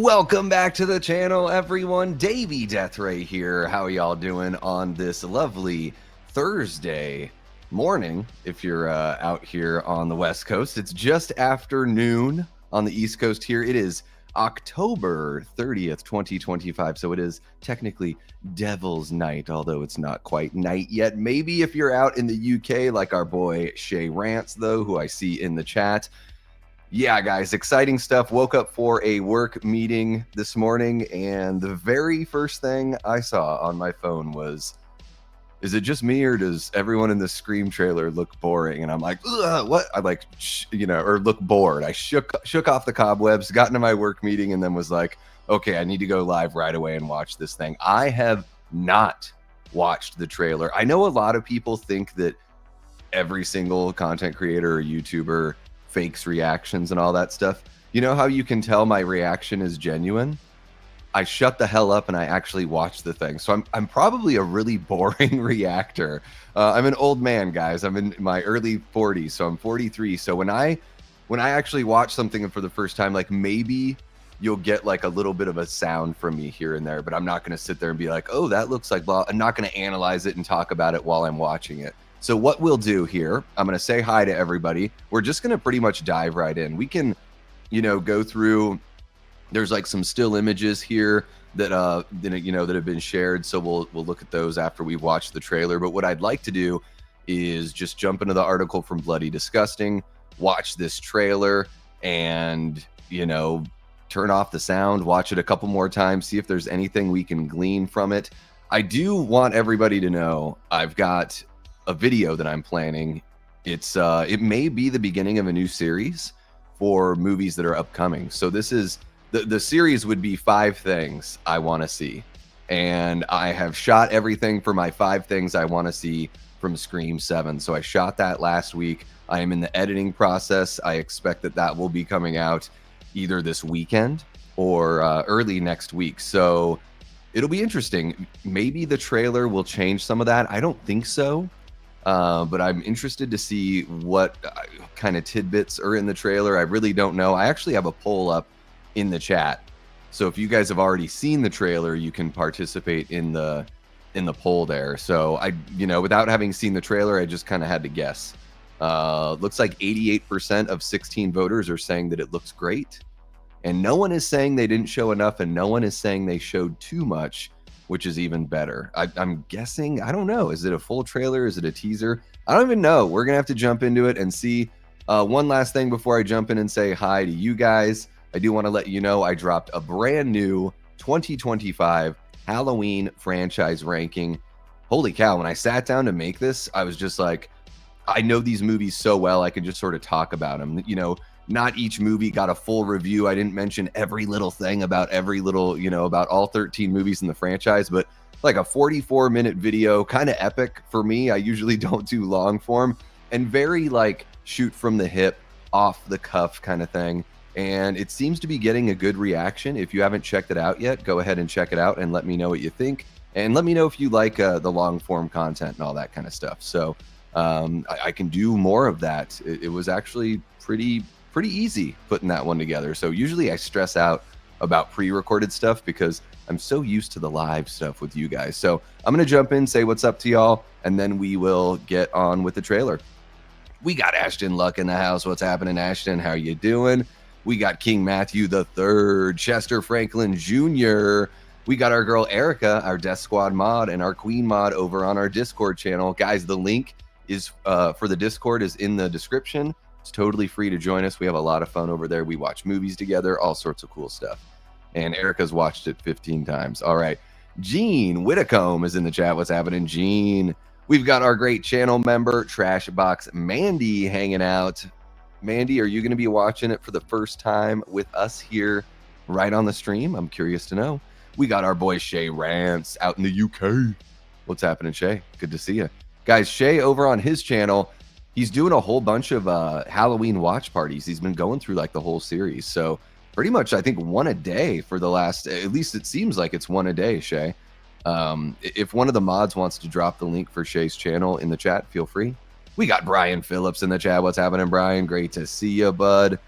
Welcome back to the channel, everyone. Davey Deathray here. How are y'all doing on this lovely Thursday morning? If you're out here on the West Coast, it's just after noon on the East Coast here. It is October 30th, 2025. So it is technically Devil's Night, although it's not quite night yet. Maybe if you're out in the UK, like our boy Shay Rants, though, who I see in the chat. Yeah, guys, exciting stuff. Woke up for a work meeting this morning, and the very first thing I saw on my phone was, is it just me, or does everyone in the Scream trailer look boring? And I'm like, ugh, what? I like, or look bored. I shook off the cobwebs, got into my work meeting, and then was like, okay, I need to go live right away and watch this thing. I have not watched the trailer. I know a lot of people think that every single content creator or YouTuber fakes reactions and all that stuff. You know how you can tell my reaction is genuine? I shut the hell up and I actually watched the thing. So I'm probably a really boring reactor. I'm an old man, guys. I'm in my early 40s, so I'm 43. So when I actually watch something for the first time, like maybe you'll get like a little bit of a sound from me here and there, but I'm not going to sit there and be like, oh, that looks like blah. I'm not going to analyze it and talk about it while I'm watching it. So what we'll do here, I'm going to say hi to everybody. We're just going to pretty much dive right in. We can, go through. There's like some still images here that that have been shared. So we'll look at those after we've watched the trailer. But what I'd like to do is just jump into the article from Bloody Disgusting, watch this trailer, and turn off the sound, watch it a couple more times, see if there's anything we can glean from it. I do want everybody to know I've got a video that I'm planning. It may be the beginning of a new series for movies that are upcoming. So this is the series would be 5 things I want to see, and I have shot everything for my 5 things I want to see from Scream 7. So I shot that last week. I am in the editing process. I expect that will be coming out either this weekend or early next week. So it'll be interesting. Maybe the trailer will change some of that. I don't think so. But I'm interested to see what kind of tidbits are in the trailer. I really don't know. I actually have a poll up in the chat. So if you guys have already seen the trailer, you can participate in the poll there. So without having seen the trailer, I just kind of had to guess. Looks like 88% of 16 voters are saying that it looks great. And no one is saying they didn't show enough, and no one is saying they showed too much, which is even better. I'm guessing, I don't know. Is it a full trailer? Is it a teaser? I don't even know. We're going to have to jump into it and see. One last thing before I jump in and say hi to you guys. I do want to let you know I dropped a brand new 2025 Halloween franchise ranking. Holy cow. When I sat down to make this, I was just like, I know these movies so well. I can just sort of talk about them. Not each movie got a full review. I didn't mention every little thing about every little, about all 13 movies in the franchise, but like a 44-minute video, kind of epic for me. I usually don't do long form, and very like shoot from the hip, off the cuff kind of thing. And it seems to be getting a good reaction. If you haven't checked it out yet, go ahead and check it out and let me know what you think. And let me know if you like the long form content and all that kind of stuff. So I can do more of that. It was actually pretty easy putting that one together. So usually I stress out about pre-recorded stuff because I'm so used to the live stuff with you guys. So I'm going to jump in, say what's up to y'all, and then we will get on with the trailer. We got Ashton Luck in the house. What's happening, Ashton? How you doing? We got King Matthew III, Chester Franklin Jr. We got our girl Erica, our Death Squad mod, and our Queen mod over on our Discord channel. Guys, the link is for the Discord is in the description. It's totally free to join us. We have a lot of fun over there. We watch movies together, all sorts of cool stuff. And Erica's watched it 15 times. All right. Gene Whitcomb is in the chat. What's happening, Gene? We've got our great channel member, Trashbox Mandy, hanging out. Mandy, are you going to be watching it for the first time with us here right on the stream? I'm curious to know. We got our boy Shay Rants out in the UK. What's happening, Shay? Good to see you. Guys, Shay over on his channel, he's doing a whole bunch of Halloween watch parties. He's been going through like the whole series. So pretty much, I think, one a day for the last, at least it seems like it's one a day, Shay. If one of the mods wants to drop the link for Shay's channel in the chat, feel free. We got Brian Phillips in the chat. What's happening, Brian? Great to see you, bud.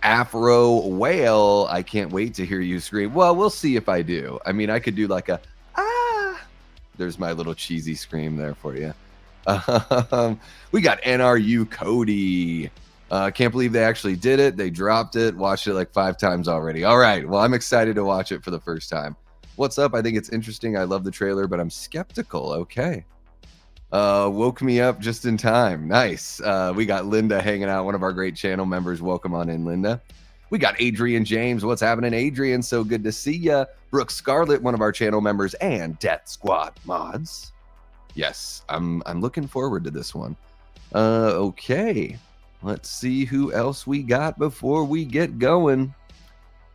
Afro Whale, I can't wait to hear you scream. Well, we'll see if I do. I mean, I could do like a, ah. There's my little cheesy scream there for you. We got NRU Cody. Can't believe they actually did it. They dropped it. Watched it like 5 times already. All right. Well, I'm excited to watch it for the first time. What's up? I think it's interesting. I love the trailer, but I'm skeptical. Okay. Woke me up just in time. Nice. We got Linda hanging out, one of our great channel members. Welcome on in, Linda. We got Adrian James. What's happening, Adrian? So good to see ya. Brooke Scarlett, one of our channel members, and Death Squad mods. Yes, I'm looking forward to this one. Okay. Let's see who else we got before we get going.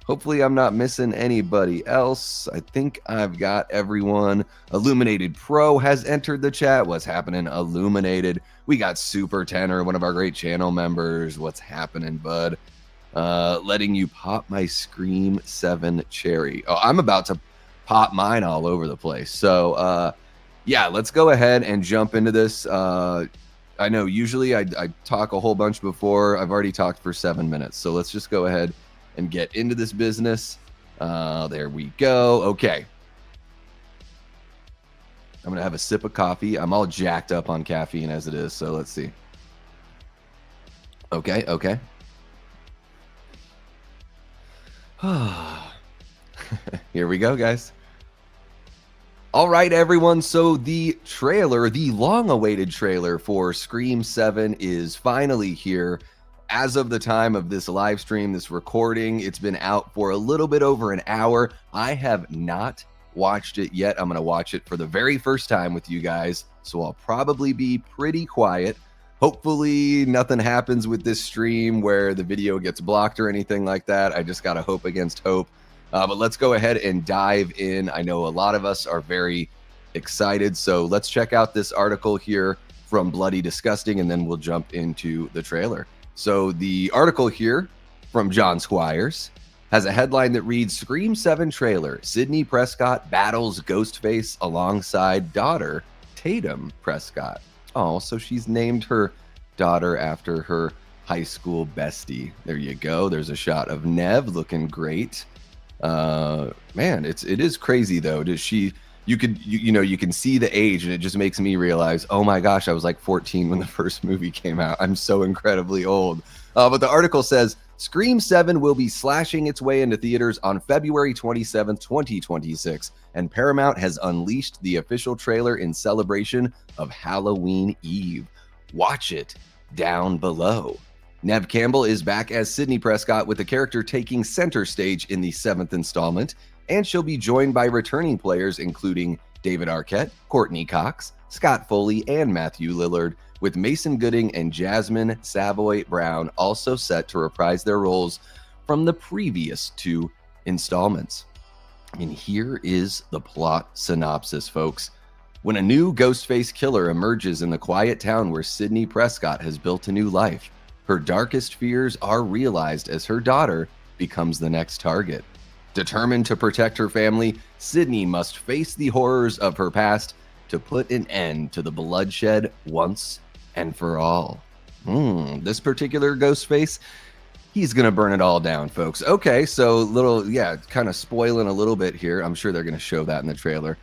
Hopefully I'm not missing anybody else. I think I've got everyone. Illuminated Pro has entered the chat. What's happening, Illuminated? We got Super Tenor, one of our great channel members. What's happening, bud? Letting you pop my Scream 7 cherry. Oh, I'm about to pop mine all over the place. So, yeah, let's go ahead and jump into this. I know usually I talk a whole bunch before. I've already talked for 7 minutes. So let's just go ahead and get into this business. There we go. Okay. I'm going to have a sip of coffee. I'm all jacked up on caffeine as it is. So let's see. Okay. Okay. Here we go, guys. All right, everyone. So the trailer, the long-awaited trailer for Scream 7 is finally here. As of the time of this live stream, this recording, it's been out for a little bit over an hour. I have not watched it yet. I'm going to watch it for the very first time with you guys, so I'll probably be pretty quiet. Hopefully nothing happens with this stream where the video gets blocked or anything like that. I just got to hope against hope. But let's go ahead and dive in. I know a lot of us are very excited, so let's check out this article here from Bloody Disgusting, and then we'll jump into the trailer. So the article here from John Squires has a headline that reads, Scream 7 trailer, Sidney Prescott battles Ghostface alongside daughter Tatum Prescott. Oh, so she's named her daughter after her high school bestie. There you go. There's a shot of Neve looking great. Man, it is crazy though. Does she... You can see the age, and it just makes me realize, oh my gosh, I was like 14 when the first movie came out. I'm so incredibly old. But the article says, Scream 7 will be slashing its way into theaters on February 27th, 2026, and Paramount has unleashed the official trailer in celebration of Halloween Eve. Watch it down below. Neve Campbell is back as Sidney Prescott, with the character taking center stage in the 7th installment, and she'll be joined by returning players including David Arquette, Courtney Cox, Scott Foley, and Matthew Lillard, with Mason Gooding and Jasmine Savoy Brown also set to reprise their roles from the previous 2 installments. And here is the plot synopsis, folks. When a new Ghostface killer emerges in the quiet town where Sidney Prescott has built a new life, her darkest fears are realized as her daughter becomes the next target. Determined to protect her family, Sidney must face the horrors of her past to put an end to the bloodshed once and for all. This particular Ghostface, he's going to burn it all down, folks. Okay, so kind of spoiling a little bit here. I'm sure they're going to show that in the trailer.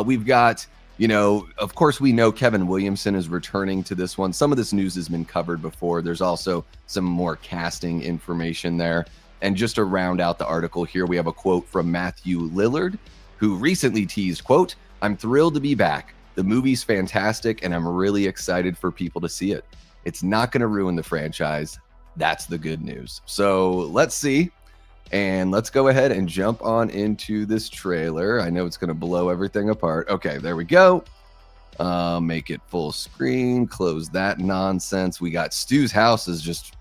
We've got, of course we know Kevin Williamson is returning to this one. Some of this news has been covered before. There's also some more casting information there. And just to round out the article here, we have a quote from Matthew Lillard, who recently teased, quote, I'm thrilled to be back. The movie's fantastic, and I'm really excited for people to see it. It's not going to ruin the franchise. That's the good news. So let's see. And let's go ahead and jump on into this trailer. I know it's going to blow everything apart. Okay, there we go. Make it full screen. Close that nonsense. We got Stu's house is just,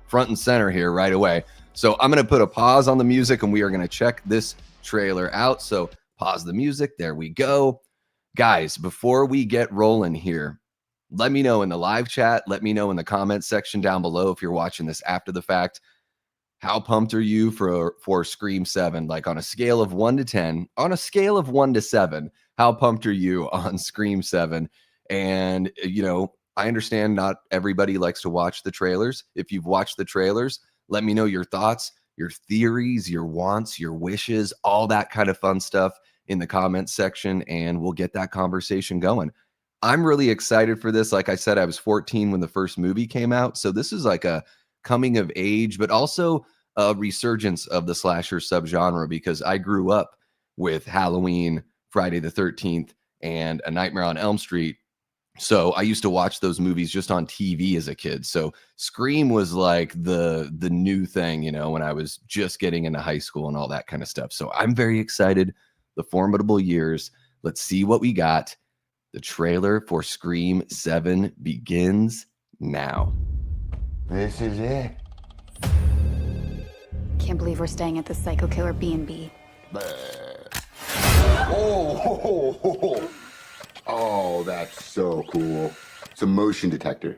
front and center here right away. So I'm going to put a pause on the music, and we are going to check this trailer out. So pause the music. There we go. Guys, before we get rolling here, let me know in the live chat. Let me know in the comments section down below if you're watching this after the fact. How pumped are you for Scream 7? Like on a scale of 1 to 10, on a scale of 1 to 7, how pumped are you on Scream 7? And, I understand not everybody likes to watch the trailers. If you've watched the trailers, Let me know your thoughts, your theories, your wants, your wishes, all that kind of fun stuff in the comments section, and we'll get that conversation going. I'm really excited for this. Like I said, I was 14 when the first movie came out. So this is like a coming of age, but also a resurgence of the slasher subgenre, because I grew up with Halloween, Friday the 13th, and A Nightmare on Elm Street. So I used to watch those movies just on TV as a kid. So Scream was like the new thing, you know, when I was just getting into high school and all that kind of stuff. So I'm very excited. The formidable years. Let's see what we got. The trailer for Scream 7 begins now. This is it. Can't believe we're staying at the Psycho Killer B&B. Oh, that's so cool. It's a motion detector.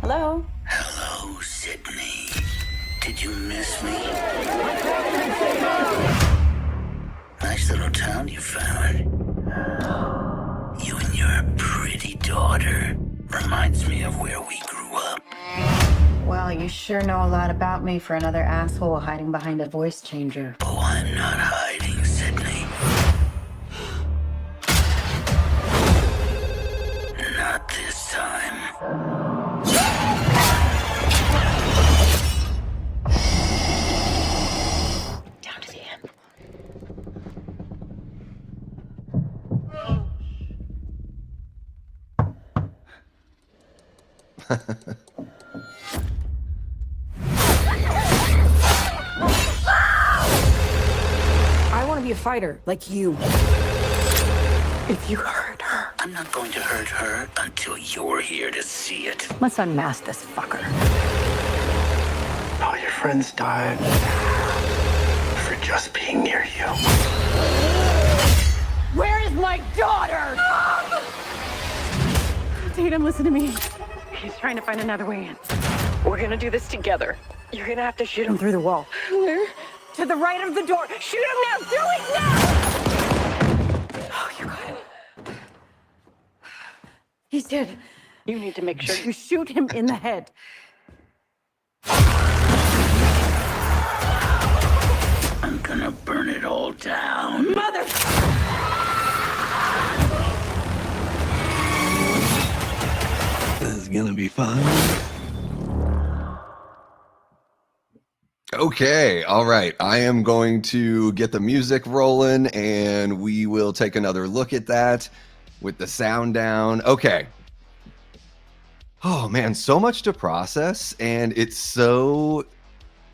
Hello? Hello, Sidney. Did you miss me? Nice little town you found. You and your pretty daughter. Reminds me of where we grew up. Well, you sure know a lot about me for another asshole hiding behind a voice changer. Oh, I'm not hiding, Sidney. Not this time. Down to the end. I want to be a fighter, like you. If you hurt her. I'm not going to hurt her until you're here to see it. Let's unmask this fucker. All your friends died for just being near you. Where is my daughter? Tatum, listen to me. He's trying to find another way in. We're gonna do this together. You're gonna have to shoot him through the wall. Where? To the right of the door. Shoot him now! Do it now! Oh, you got it. He's dead. You need to make sure you shoot him in the head. I'm gonna burn it all down. Mother! This is gonna be fun. Okay, all right. I am going to get the music rolling and we will take another look at that with the sound down. Okay. Oh man, so much to process, and it's so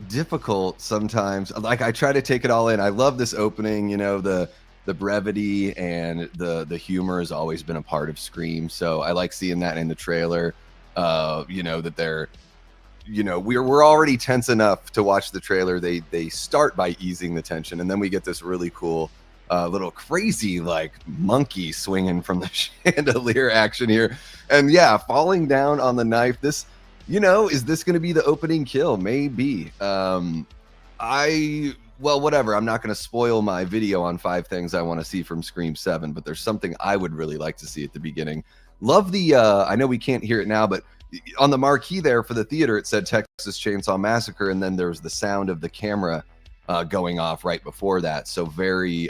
difficult sometimes. Like, I try to take it all in. I love this opening, you know, the brevity and the humor has always been a part of Scream. So I like seeing that in the trailer. You know, that they're, you know, we're already tense enough to watch the trailer. They start by easing the tension, and then we get this really cool little crazy like monkey swinging from the chandelier action here, and yeah, falling down on the knife. This, you know, is this going to be the opening kill? Maybe. Well, whatever. I'm not going to spoil my video on 5 things I want to see from Scream 7, but there's something I would really like to see at the beginning. Love the I know we can't hear it now, but on the marquee there for the theater, it said Texas Chainsaw Massacre, and then there's the sound of the camera going off right before that. So very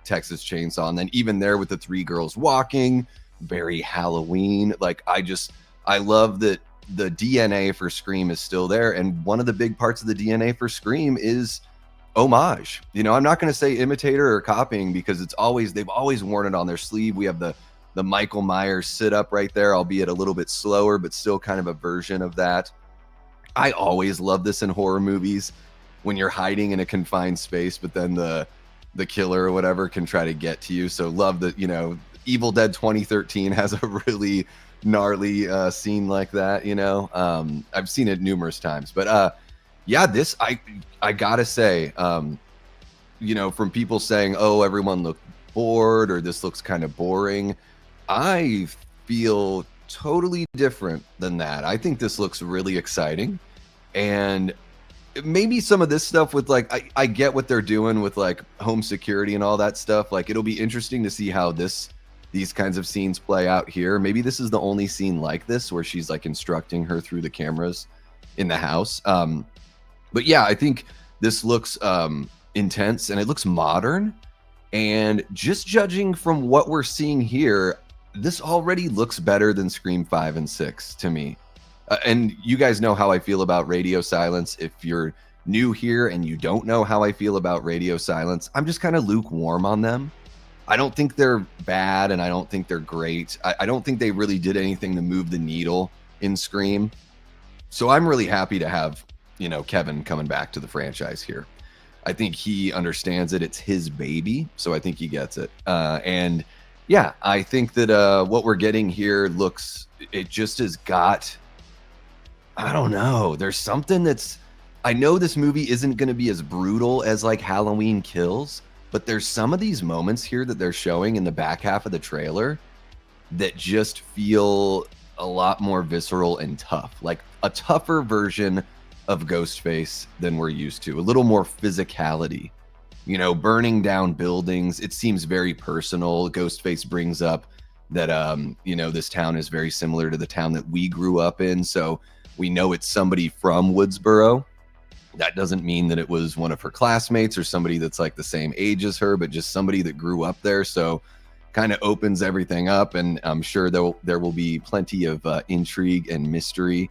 Texas Chainsaw. And then even there with the 3 girls walking, very Halloween. Like, I love that the DNA for Scream is still there. And one of the big parts of the DNA for Scream is homage. You know, I'm not going to say imitator or copying, because it's always, they've always worn it on their sleeve. We have the Michael Myers sit up right there, albeit a little bit slower, but still kind of a version of that. I always love this in horror movies, when you're hiding in a confined space, but then the killer or whatever can try to get to you. So love that, you know, Evil Dead 2013 has a really gnarly scene like that, you know. I've seen it numerous times, but yeah, this, I gotta say, you know, from people saying, oh, everyone looked bored or this looks kind of boring, I feel totally different than that. I think this looks really exciting, and maybe some of this stuff with like I get what they're doing with like home security and all that stuff. Like it'll be interesting to see how these kinds of scenes play out here. Maybe this is the only scene like this where she's like instructing her through the cameras in the house. But yeah, I think this looks intense and it looks modern. And just judging from what we're seeing here, this already looks better than Scream 5 and 6 to me. And you guys know how I feel about radio silence. If you're new here and you don't know how I feel about radio silence, I'm just kind of lukewarm on them. I don't think they're bad and I don't think they're great. I don't think they really did anything to move the needle in Scream. So I'm really happy to have, you know, Kevin coming back to the franchise here. I think he understands it. It's his baby. So I think he gets it. And yeah, I think that what we're getting here it just has got, I don't know. There's something I know this movie isn't going to be as brutal as like Halloween Kills, but there's some of these moments here that they're showing in the back half of the trailer that just feel a lot more visceral and tough, like a tougher version of Ghostface than we're used to, a little more physicality, you know, burning down buildings. It seems very personal. Ghostface brings up that, you know, this town is very similar to the town that we grew up in. So we know it's somebody from Woodsboro. That doesn't mean that it was one of her classmates or somebody that's like the same age as her, but just somebody that grew up there. So kind of opens everything up. And I'm sure there will be plenty of intrigue and mystery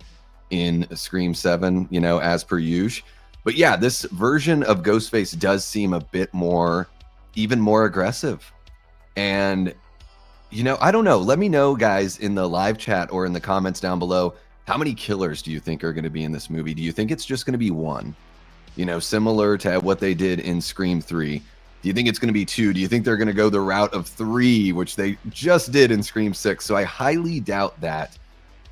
in Scream 7, you know, as per usual. But yeah, this version of Ghostface does seem a bit more, even more aggressive. And, you know, I don't know. Let me know, guys, in the live chat or in the comments down below. How many killers do you think are going to be in this movie? Do you think it's just going to be one? You know, similar to what they did in Scream 3. Do you think it's going to be 2? Do you think they're going to go the route of 3, which they just did in Scream 6? So I highly doubt that.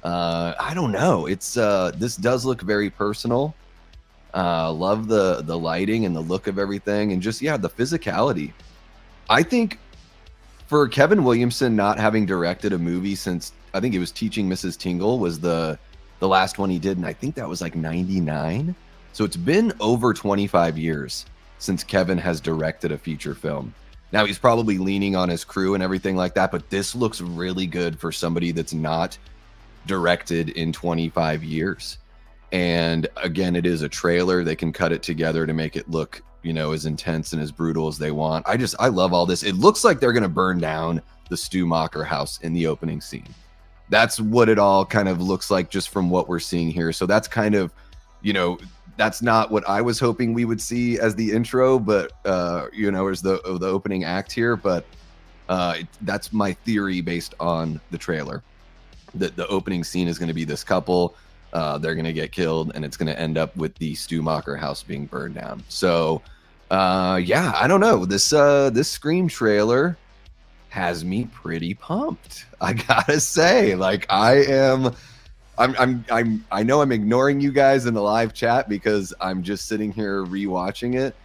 I don't know. It's this does look very personal. Love the lighting and the look of everything, and just the physicality. I think for Kevin Williamson not having directed a movie since, I think it was Teaching Mrs. Tingle was the last one he did, and I think that was like 99. So it's been over 25 years since Kevin has directed a feature film. Now he's probably leaning on his crew and everything like that, but this looks really good for somebody that's not directed in 25 years. And again, it is a trailer. They can cut it together to make it look, you know, as intense and as brutal as they want. I love all this. It looks like they're going to burn down the Stu Macher house in the opening scene. That's what it all kind of looks like just from what we're seeing here. So that's kind of, you know, that's not what I was hoping we would see as the intro, but, you know, as the opening act here. But that's my theory based on the trailer, that the opening scene is going to be this couple. They're going to get killed, and it's going to end up with the Stu Macher house being burned down. So, yeah, I don't know. This Scream trailer has me pretty pumped. I gotta say, like, I know I'm ignoring you guys in the live chat because I'm just sitting here rewatching it.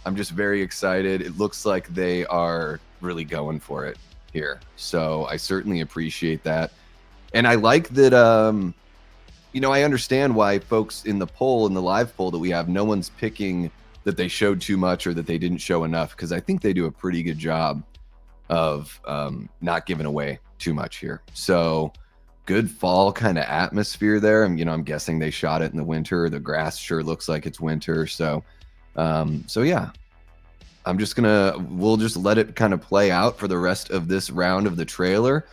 I'm just very excited. It looks like they are really going for it here. So I certainly appreciate that. And I like that, you know, I understand why folks in the live poll that we have, no one's picking that they showed too much or that they didn't show enough, because I think they do a pretty good job of not giving away too much here. So good fall kind of atmosphere there. And, you know, I'm guessing they shot it in the winter. The grass sure looks like it's winter. So, so yeah, we'll just let it kind of play out for the rest of this round of the trailer.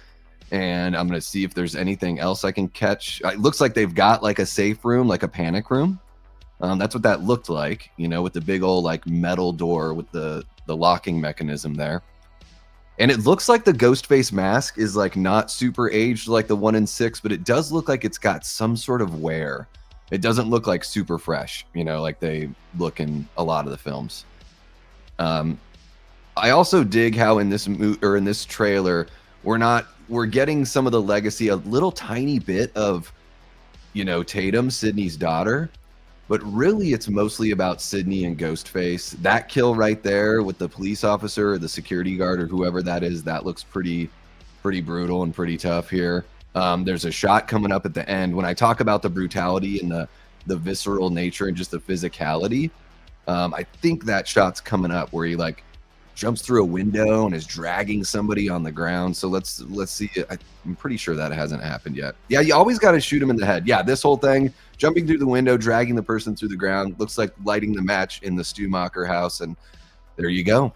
And I'm going to see if there's anything else I can catch. It looks like they've got like a safe room, like a panic room. That's what that looked like, you know, with the big old like metal door with the locking mechanism there. And it looks like the Ghostface mask is like not super aged like the 1 in 6, but it does look like it's got some sort of wear. It doesn't look like super fresh, you know, like they look in a lot of the films. I also dig how in this trailer, we're getting some of the legacy, a little tiny bit of, you know, Tatum, Sidney's daughter, but really it's mostly about Sidney and Ghostface. That kill right there with the police officer or the security guard or whoever that is, that looks pretty pretty brutal and pretty tough here. There's a shot coming up at the end. When I talk about the brutality and the visceral nature and just the physicality, I think that shot's coming up where he like jumps through a window and is dragging somebody on the ground. So let's see. I'm pretty sure that hasn't happened yet. Yeah, you always got to shoot him in the head. Yeah, this whole thing, jumping through the window, dragging the person through the ground, looks like lighting the match in the Stumacher house. And there you go.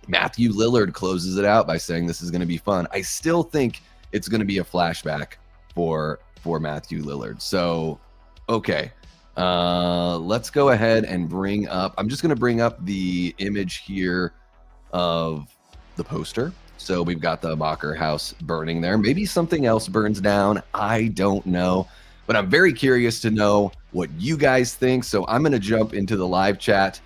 Matthew Lillard closes it out by saying this is going to be fun. I still think it's going to be a flashback for Matthew Lillard. So, okay. Let's go ahead and bring up, I'm just going to bring up the image here of the poster. So we've got the Macher house burning there. Maybe something else burns down. I don't know, but I'm very curious to know what you guys think. So I'm going to jump into the live chat.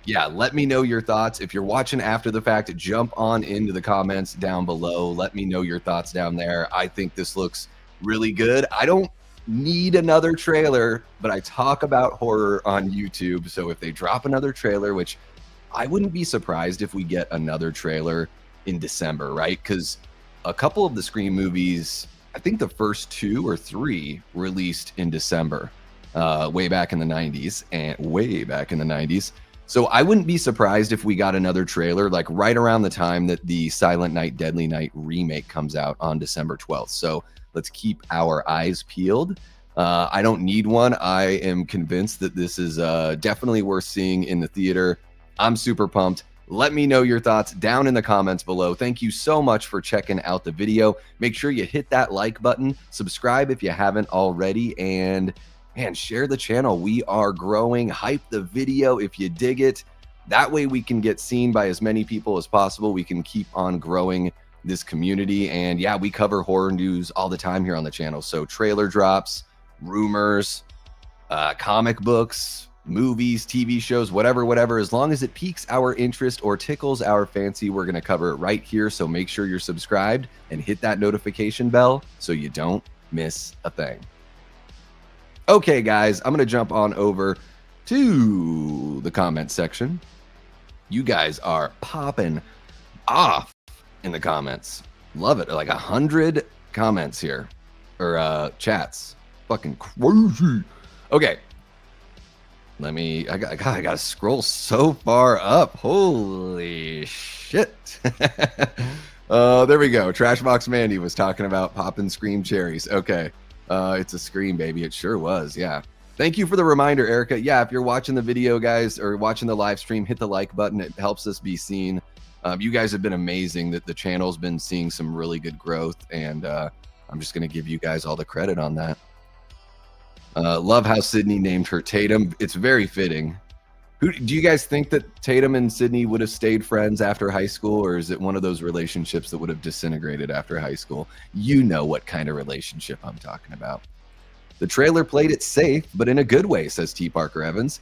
Yeah, let me know your thoughts. If you're watching after the fact, jump on into the comments down below. Let me know your thoughts down there. I think this looks really good. I don't need another trailer, but I talk about horror on YouTube. So if they drop another trailer, which I wouldn't be surprised if we get another trailer in December, right? Because a couple of the Scream movies, I think the first 2 or 3 released in December, way back in the 90s. So I wouldn't be surprised if we got another trailer like right around the time that the Silent Night, Deadly Night remake comes out on December 12th. So let's keep our eyes peeled. I don't need one. I am convinced that this is definitely worth seeing in the theater. I'm super pumped. Let me know your thoughts down in the comments below. Thank you so much for checking out the video. Make sure you hit that like button, subscribe if you haven't already, and share the channel. We are growing. Hype the video if you dig it. That way we can get seen by as many people as possible. We can keep on growing this community. And yeah, we cover horror news all the time here on the channel. So trailer drops, rumors, comic books, movies, TV shows, whatever, as long as it piques our interest or tickles our fancy, we're going to cover it right here. So make sure you're subscribed and hit that notification bell so you don't miss a thing. Okay, guys, I'm going to jump on over to the comment section. You guys are popping off in the comments. Love it. Like 100 comments here, or chats. Fucking crazy. Okay. I got to scroll so far up. Holy shit. There we go. Trashbox Mandy was talking about popping Scream cherries. Okay. It's a Scream, baby. It sure was. Yeah. Thank you for the reminder, Erica. Yeah, if you're watching the video, guys, or watching the live stream, hit the like button. It helps us be seen. You guys have been amazing. That the channel's been seeing some really good growth, and I'm just going to give you guys all the credit on that. Love how Sidney named her Tatum. It's very fitting. Do you guys think that Tatum and Sidney would have stayed friends after high school, or is it one of those relationships that would have disintegrated after high school? You know what kind of relationship I'm talking about. The trailer played it safe, but in a good way, says T. Parker Evans.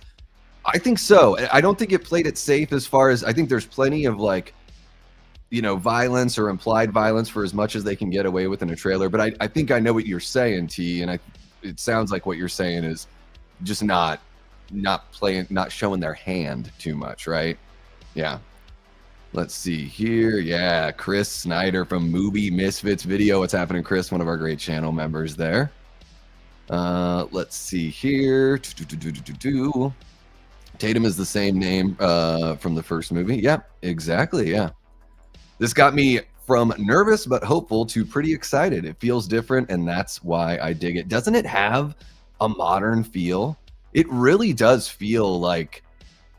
I think so. I don't think it played it safe as far as, I think there's plenty of like, you know, violence or implied violence for as much as they can get away with in a trailer. But I think I know what you're saying, T, and it sounds like what you're saying is just not showing their hand too much, right? Yeah. Let's see here. Yeah, Chris Snyder from Movie Misfits Video. What's happening, Chris? One of our great channel members there. Let's see here. Tatum is the same name from the first movie. Yeah, exactly. Yeah. This got me from nervous but hopeful to pretty excited. It feels different, and that's why I dig it. Doesn't it have a modern feel? It really does feel like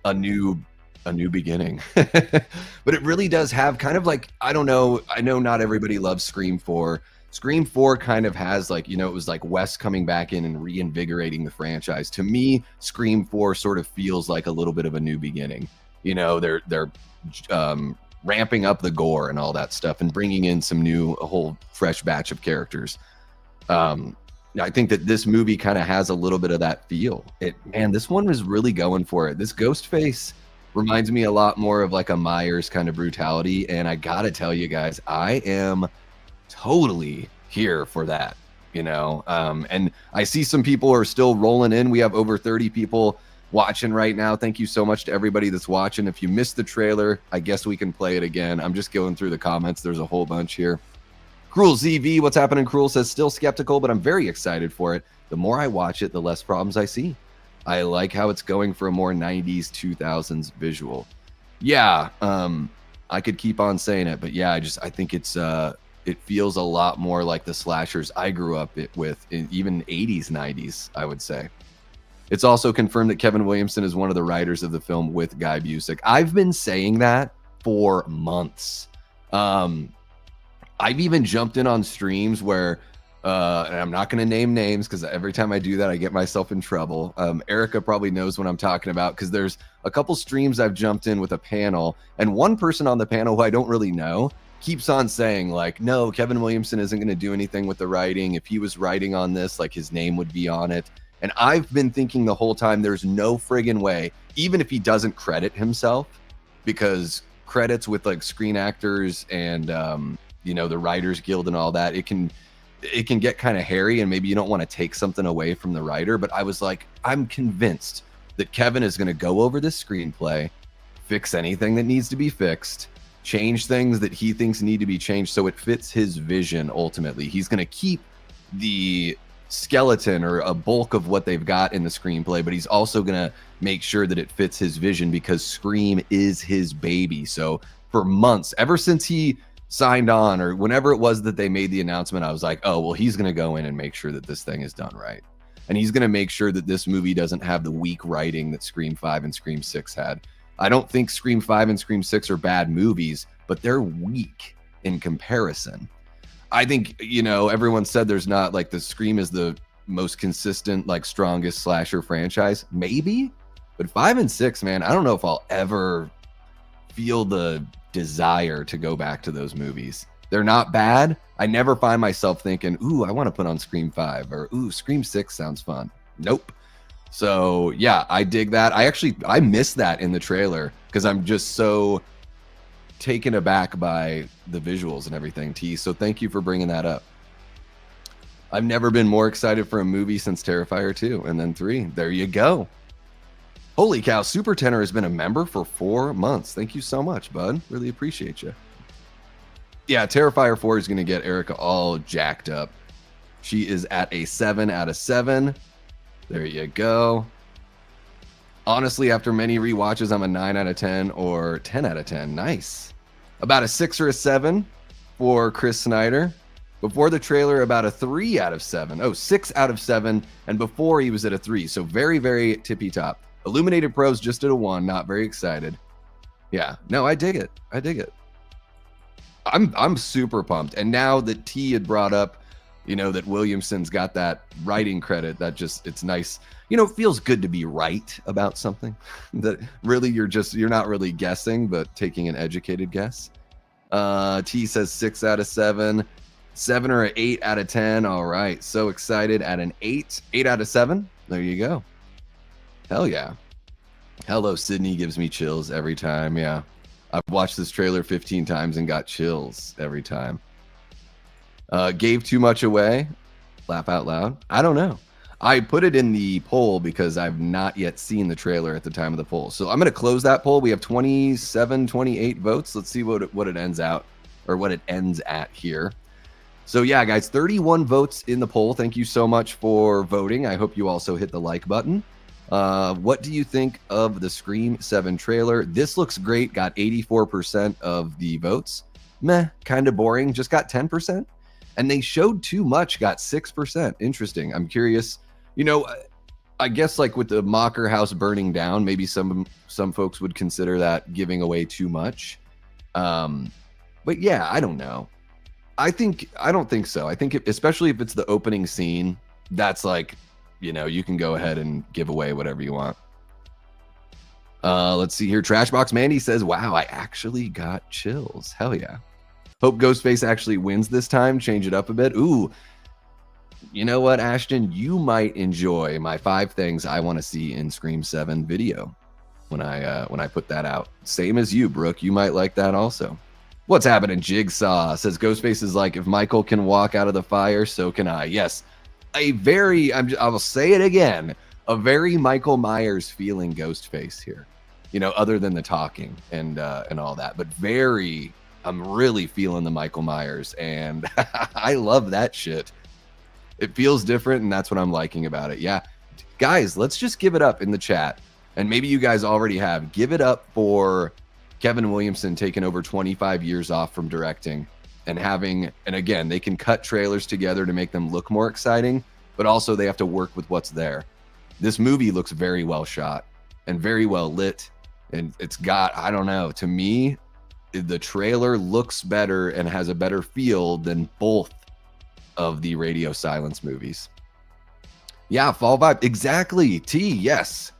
a new beginning. But it really does have kind of like, I don't know, I know not everybody loves Scream 4. Scream 4 kind of has like, you know, it was like Wes coming back in and reinvigorating the franchise. To me, Scream 4 sort of feels like a little bit of a new beginning. You know, they're ramping up the gore and all that stuff and bringing in a whole fresh batch of characters. I think that this movie kind of has a little bit of that feel. Man, this one was really going for it. This Ghostface reminds me a lot more of like a Myers kind of brutality. And I got to tell you guys, I am totally here for that, you know? And I see some people are still rolling in. We have over 30 people watching right now. Thank you so much to everybody that's watching. If you missed the trailer, I guess we can play it again. I'm just going through the comments. There's a whole bunch here. Cruel ZV, what's happening? Cruel says still skeptical, but I'm very excited for it. The more I watch it, the less problems I see. I like how it's going for a more 90s, 2000s visual. Yeah, I could keep on saying it, but yeah, I think it's it feels a lot more like the slashers I grew up with in even 80s, 90s, I would say. It's also confirmed that Kevin Williamson is one of the writers of the film with Guy Busick. I've been saying that for months. I've even jumped in on streams where, and I'm not going to name names because every time I do that, I get myself in trouble. Erica probably knows what I'm talking about because there's a couple streams I've jumped in with a panel, and one person on the panel who I don't really know keeps on saying, like, no, Kevin Williamson isn't going to do anything with the writing. If he was writing on this, like, his name would be on it. And I've been thinking the whole time, there's no friggin' way, even if he doesn't credit himself, because credits with like Screen Actors and you know, the Writers Guild and all that, it can get kind of hairy, and maybe you don't want to take something away from the writer. But I was like, I'm convinced that Kevin is going to go over this screenplay, fix anything that needs to be fixed, change things that he thinks need to be changed so it fits his vision. Ultimately, he's going to keep the skeleton or a bulk of what they've got in the screenplay, but he's also going to make sure that it fits his vision because Scream is his baby. So for months, ever since he signed on or whenever it was that they made the announcement, I was like, oh, well, he's going to go in and make sure that this thing is done right. And he's going to make sure that this movie doesn't have the weak writing that Scream 5 and Scream 6 had. I don't think Scream 5 and Scream 6 are bad movies, but they're weak in comparison. I think, you know, everyone said there's not, like, the Scream is the most consistent, like, strongest slasher franchise. Maybe, but 5 and 6, man, I don't know if I'll ever feel the desire to go back to those movies. They're not bad. I never find myself thinking, ooh, I want to put on Scream 5 or ooh, Scream 6 sounds fun. Nope. So yeah, I dig that. I missed that in the trailer because I'm just so taken aback by the visuals and everything, T. So thank you for bringing that up. I've never been more excited for a movie since Terrifier 2 and then 3. There you go. Holy cow, Super Tenor has been a member for 4 months. Thank you so much, bud. Really appreciate you. Yeah, Terrifier 4 is going to get Erica all jacked up. She is at a 7 out of 7. There you go. Honestly, after many rewatches, I'm a 9 out of 10 or 10 out of 10. Nice. About a 6 or a 7 for Chris Snyder. Before the trailer, about a 3 out of 7. Oh, 6 out of 7. And before he was at a 3. So very, very tippy top. Illuminated Pros just at a 1. Not very excited. Yeah. No, I dig it. I dig it. I'm super pumped. And now that T had brought up, you know, that Williamson's got that writing credit, that just, it's nice. You know, it feels good to be right about something that really you're not really guessing, but taking an educated guess. T says 6 out of 7, 7 or an 8 out of 10. All right. So excited at an 8 out of 7. There you go. Hell yeah. Hello, Sidney gives me chills every time. Yeah. I've watched this trailer 15 times and got chills every time. Gave too much away. Laugh out loud. I don't know. I put it in the poll because I've not yet seen the trailer at the time of the poll. So I'm going to close that poll. We have 27, 28 votes. Let's see what it ends out, or what it ends at here. So yeah, guys, 31 votes in the poll. Thank you so much for voting. I hope you also hit the like button. What do you think of the Scream 7 trailer? This looks great. Got 84% of the votes. Meh, kind of boring. Just got 10%. And they showed too much. Got 6%. Interesting. I'm curious. You know, I guess like with the Mocker house burning down, maybe some folks would consider that giving away too much. But yeah, I don't know. I don't think so. I think especially if it's the opening scene, that's like, you know, you can go ahead and give away whatever you want. Let's see here. Trashbox Mandy says, wow, I actually got chills. Hell yeah. Hope Ghostface actually wins this time. Change it up a bit. Ooh, you know what, Ashton? You might enjoy my 5 things I want to see in Scream 7 video when I put that out. Same as you, Brooke. You might like that also. What's happening? Jigsaw says Ghostface is like, if Michael can walk out of the fire, so can I. Yes. I will say it again, a very Michael Myers feeling Ghostface here, you know, other than the talking and all that, but very I'm really feeling the Michael Myers, and I love that shit. It feels different, and that's what I'm liking about it. Yeah, guys, let's just give it up in the chat, and maybe you guys already have. Give it up for Kevin Williamson taking over 25 years off from directing and having, and again, they can cut trailers together to make them look more exciting, but also they have to work with what's there. This movie looks very well shot and very well lit, and it's got, I don't know, to me, the trailer looks better and has a better feel than both of the Radio Silence movies. Yeah, fall vibe. Exactly. T, yes.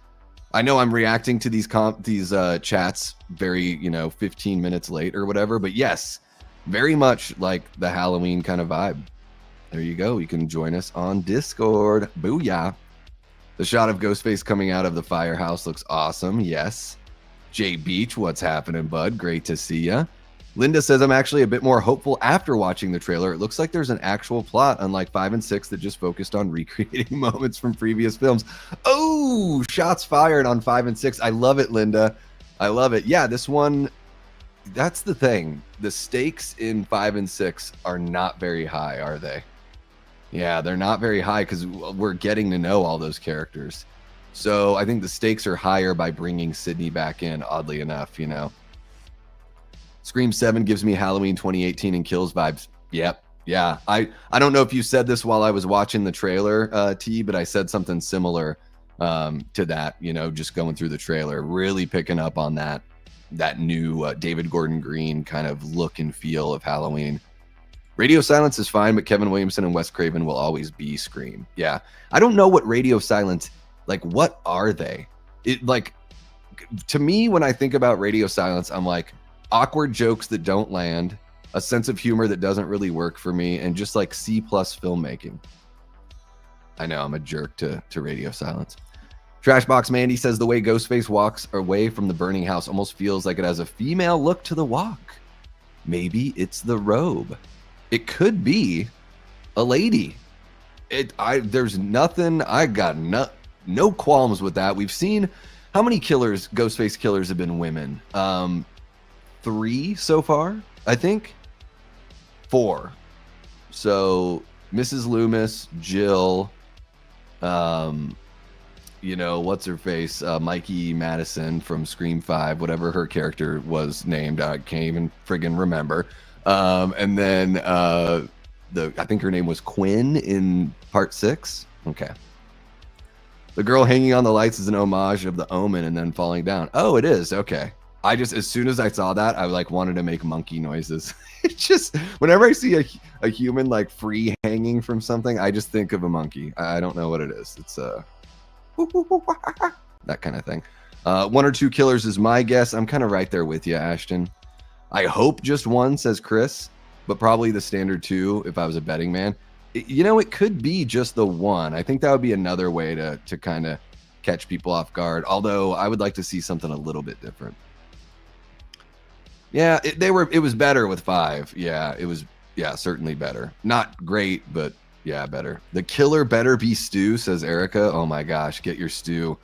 I know I'm reacting to these chats very, 15 minutes late or whatever, but yes, very much like the Halloween kind of vibe. There you go. You can join us on Discord. Booyah. The shot of Ghostface coming out of the firehouse looks awesome. Yes. Jay Beach, what's happening, bud? Great to see ya. Linda says, I'm actually a bit more hopeful after watching the trailer. It looks like there's an actual plot, unlike 5 and 6 that just focused on recreating moments from previous films. Oh, shots fired on 5 and 6. I love it, Linda. I love it. Yeah, this one, that's the thing. The stakes in 5 and 6 are not very high, are they? Yeah, they're not very high because we're getting to know all those characters. So I think the stakes are higher by bringing Sidney back in, oddly enough, Scream 7 gives me Halloween 2018 and Kills vibes. Yep. Yeah. I don't know if you said this while I was watching the trailer, T, but I said something similar to that, just going through the trailer, really picking up on that new David Gordon Green kind of look and feel of Halloween. Radio Silence is fine, but Kevin Williamson and Wes Craven will always be Scream. Yeah. I don't know what Radio Silence, like, what are they? It, like, to me, when I think about Radio Silence, I'm like, awkward jokes that don't land, a sense of humor that doesn't really work for me, and just like C+ filmmaking. I know I'm a jerk to Radio Silence. Trashbox Mandy says the way Ghostface walks away from the burning house almost feels like it has a female look to the walk. Maybe it's the robe. It could be a lady. There's nothing, I got no qualms with that. We've seen how many Ghostface killers have been women? 3 so far, I think. 4. So Mrs. Loomis, Jill, what's her face? Mikey Madison from Scream 5, whatever her character was named. I can't even friggin' remember. And then I think her name was Quinn in part 6. Okay. The girl hanging on the lights is an homage of The Omen and then falling down. Oh, it is. Okay. As soon as I saw that, I wanted to make monkey noises. It's just, whenever I see a human like free hanging from something, I just think of a monkey. I don't know what it is. It's that kind of thing. 1 or 2 killers is my guess. I'm kind of right there with you, Ashton. I hope just 1, says Chris, but probably the standard 2 if I was a betting man. It could be just the 1. I think that would be another way to kind of catch people off guard. Although I would like to see something a little bit different. Yeah, it was better with 5. Yeah, it was, certainly better. Not great, but yeah, better. The killer better be Stu, says Erica. Oh my gosh, get your Stu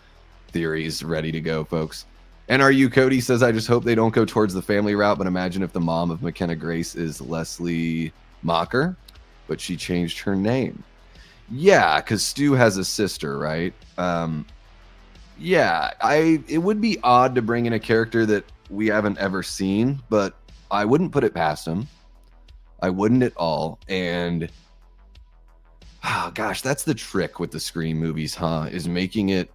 theories ready to go, folks. NRU Cody says, I just hope they don't go towards the family route, but imagine if the mom of McKenna Grace is Leslie Mocker, but she changed her name. Yeah, because Stu has a sister, right? Yeah, it would be odd to bring in a character that we haven't ever seen, but I wouldn't put it past him. I wouldn't at all. And gosh, that's the trick with the Scream movies, huh? Is making it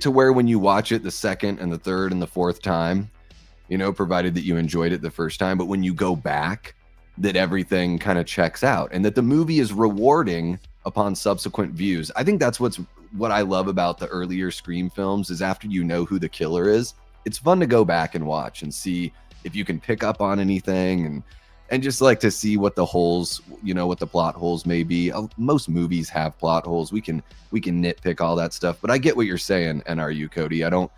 to where when you watch it the second and the third and the fourth time, provided that you enjoyed it the first time, but when you go back, that everything kind of checks out and that the movie is rewarding upon subsequent views. I think that's what I love about the earlier Scream films is after you know who the killer is, it's fun to go back and watch and see if you can pick up on anything and just like to see what the holes, what the plot holes may be. Most movies have plot holes. We can nitpick all that stuff, but I get what you're saying, NRU Cody. I don't,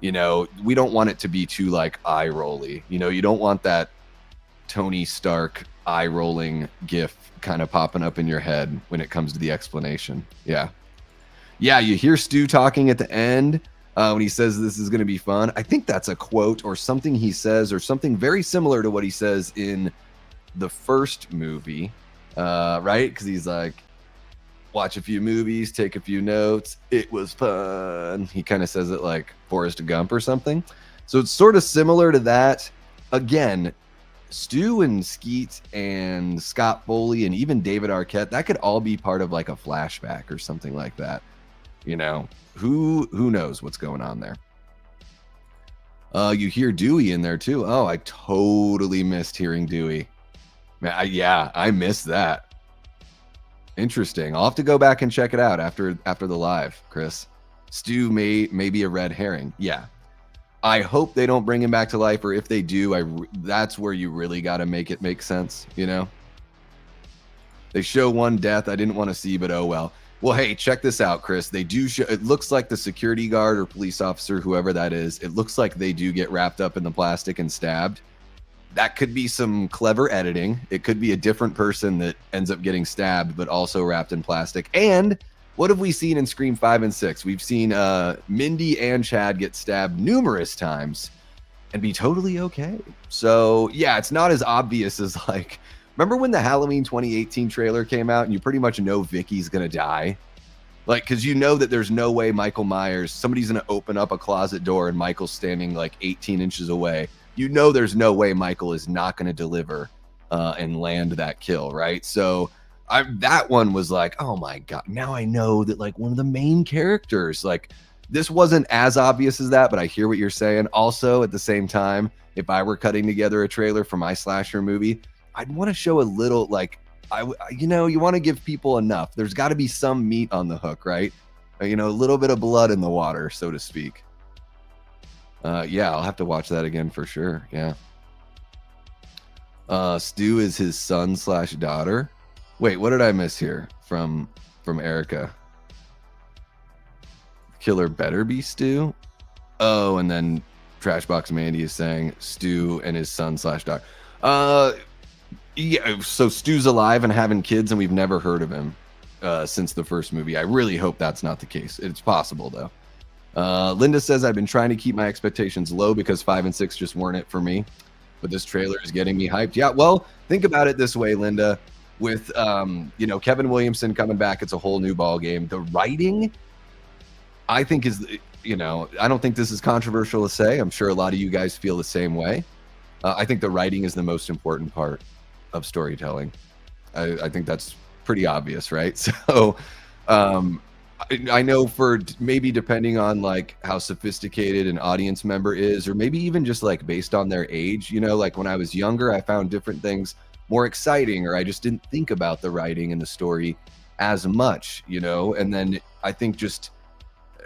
we don't want it to be too like eye rolly. You don't want that Tony Stark eye rolling gif kind of popping up in your head when it comes to the explanation. Yeah. You hear Stu talking at the end. when he says this is going to be fun. I think that's a quote or something he says, or something very similar to what he says in the first movie, right? Because he's like, watch a few movies, take a few notes. It was fun. He kind of says it like Forrest Gump or something. So it's sort of similar to that. Again, Stu and Skeet and Scott Foley and even David Arquette, that could all be part of like a flashback or something like that. You know, who knows what's going on there. You hear Dewey in there too. Oh, I totally missed hearing Dewey. Man, I missed that. Interesting. I'll have to go back and check it out after the live, Chris. Stu may be a red herring. Yeah. I hope they don't bring him back to life, or if they do, that's where you really got to make it make sense, you know? They show one death I didn't want to see, but oh well. Well, hey, check this out, Chris. They do show, it looks like the security guard or police officer, whoever that is, it looks like they do get wrapped up in the plastic and stabbed. That could be some clever editing. It could be a different person that ends up getting stabbed, but also wrapped in plastic. And what have we seen in Scream 5 and 6? We've seen Mindy and Chad get stabbed numerous times and be totally okay. So, yeah, it's not as obvious as, like, remember when the Halloween 2018 trailer came out and you pretty much know Vicky's going to die? Like, because you know that there's no way Michael Myers, somebody's going to open up a closet door and Michael's standing like 18 inches away. You know there's no way Michael is not going to deliver and land that kill, right? So that one was like, oh my God, now I know that like one of the main characters, like this wasn't as obvious as that, but I hear what you're saying. Also, at the same time, if I were cutting together a trailer for my slasher movie, I'd want to show a little, like, you know, you want to give people enough. There's got to be some meat on the hook, right? You know, a little bit of blood in the water, so to speak. Yeah, I'll have to watch that again for sure. Yeah. Stu is his son/daughter. Wait, what did I miss here from Erica? Killer better be Stu. Oh, and then Trashbox Mandy is saying Stu and his son/daughter. Yeah, so Stu's alive and having kids, and we've never heard of him since the first movie. I really hope that's not the case. It's possible though. Linda says, I've been trying to keep my expectations low because 5 and 6 just weren't it for me, but this trailer is getting me hyped. Yeah, well, think about it this way, Linda. With you know, Kevin Williamson coming back, it's a whole new ball game. The writing, I think, is, you know, I don't think this is controversial to say. I'm sure a lot of you guys feel the same way. I think the writing is the most important part of storytelling. I think that's pretty obvious, right? So I know, for maybe depending on like how sophisticated an audience member is, or maybe even just like based on their age, you know, like when I was younger, I found different things more exciting, or I just didn't think about the writing and the story as much, you know. And then I think, just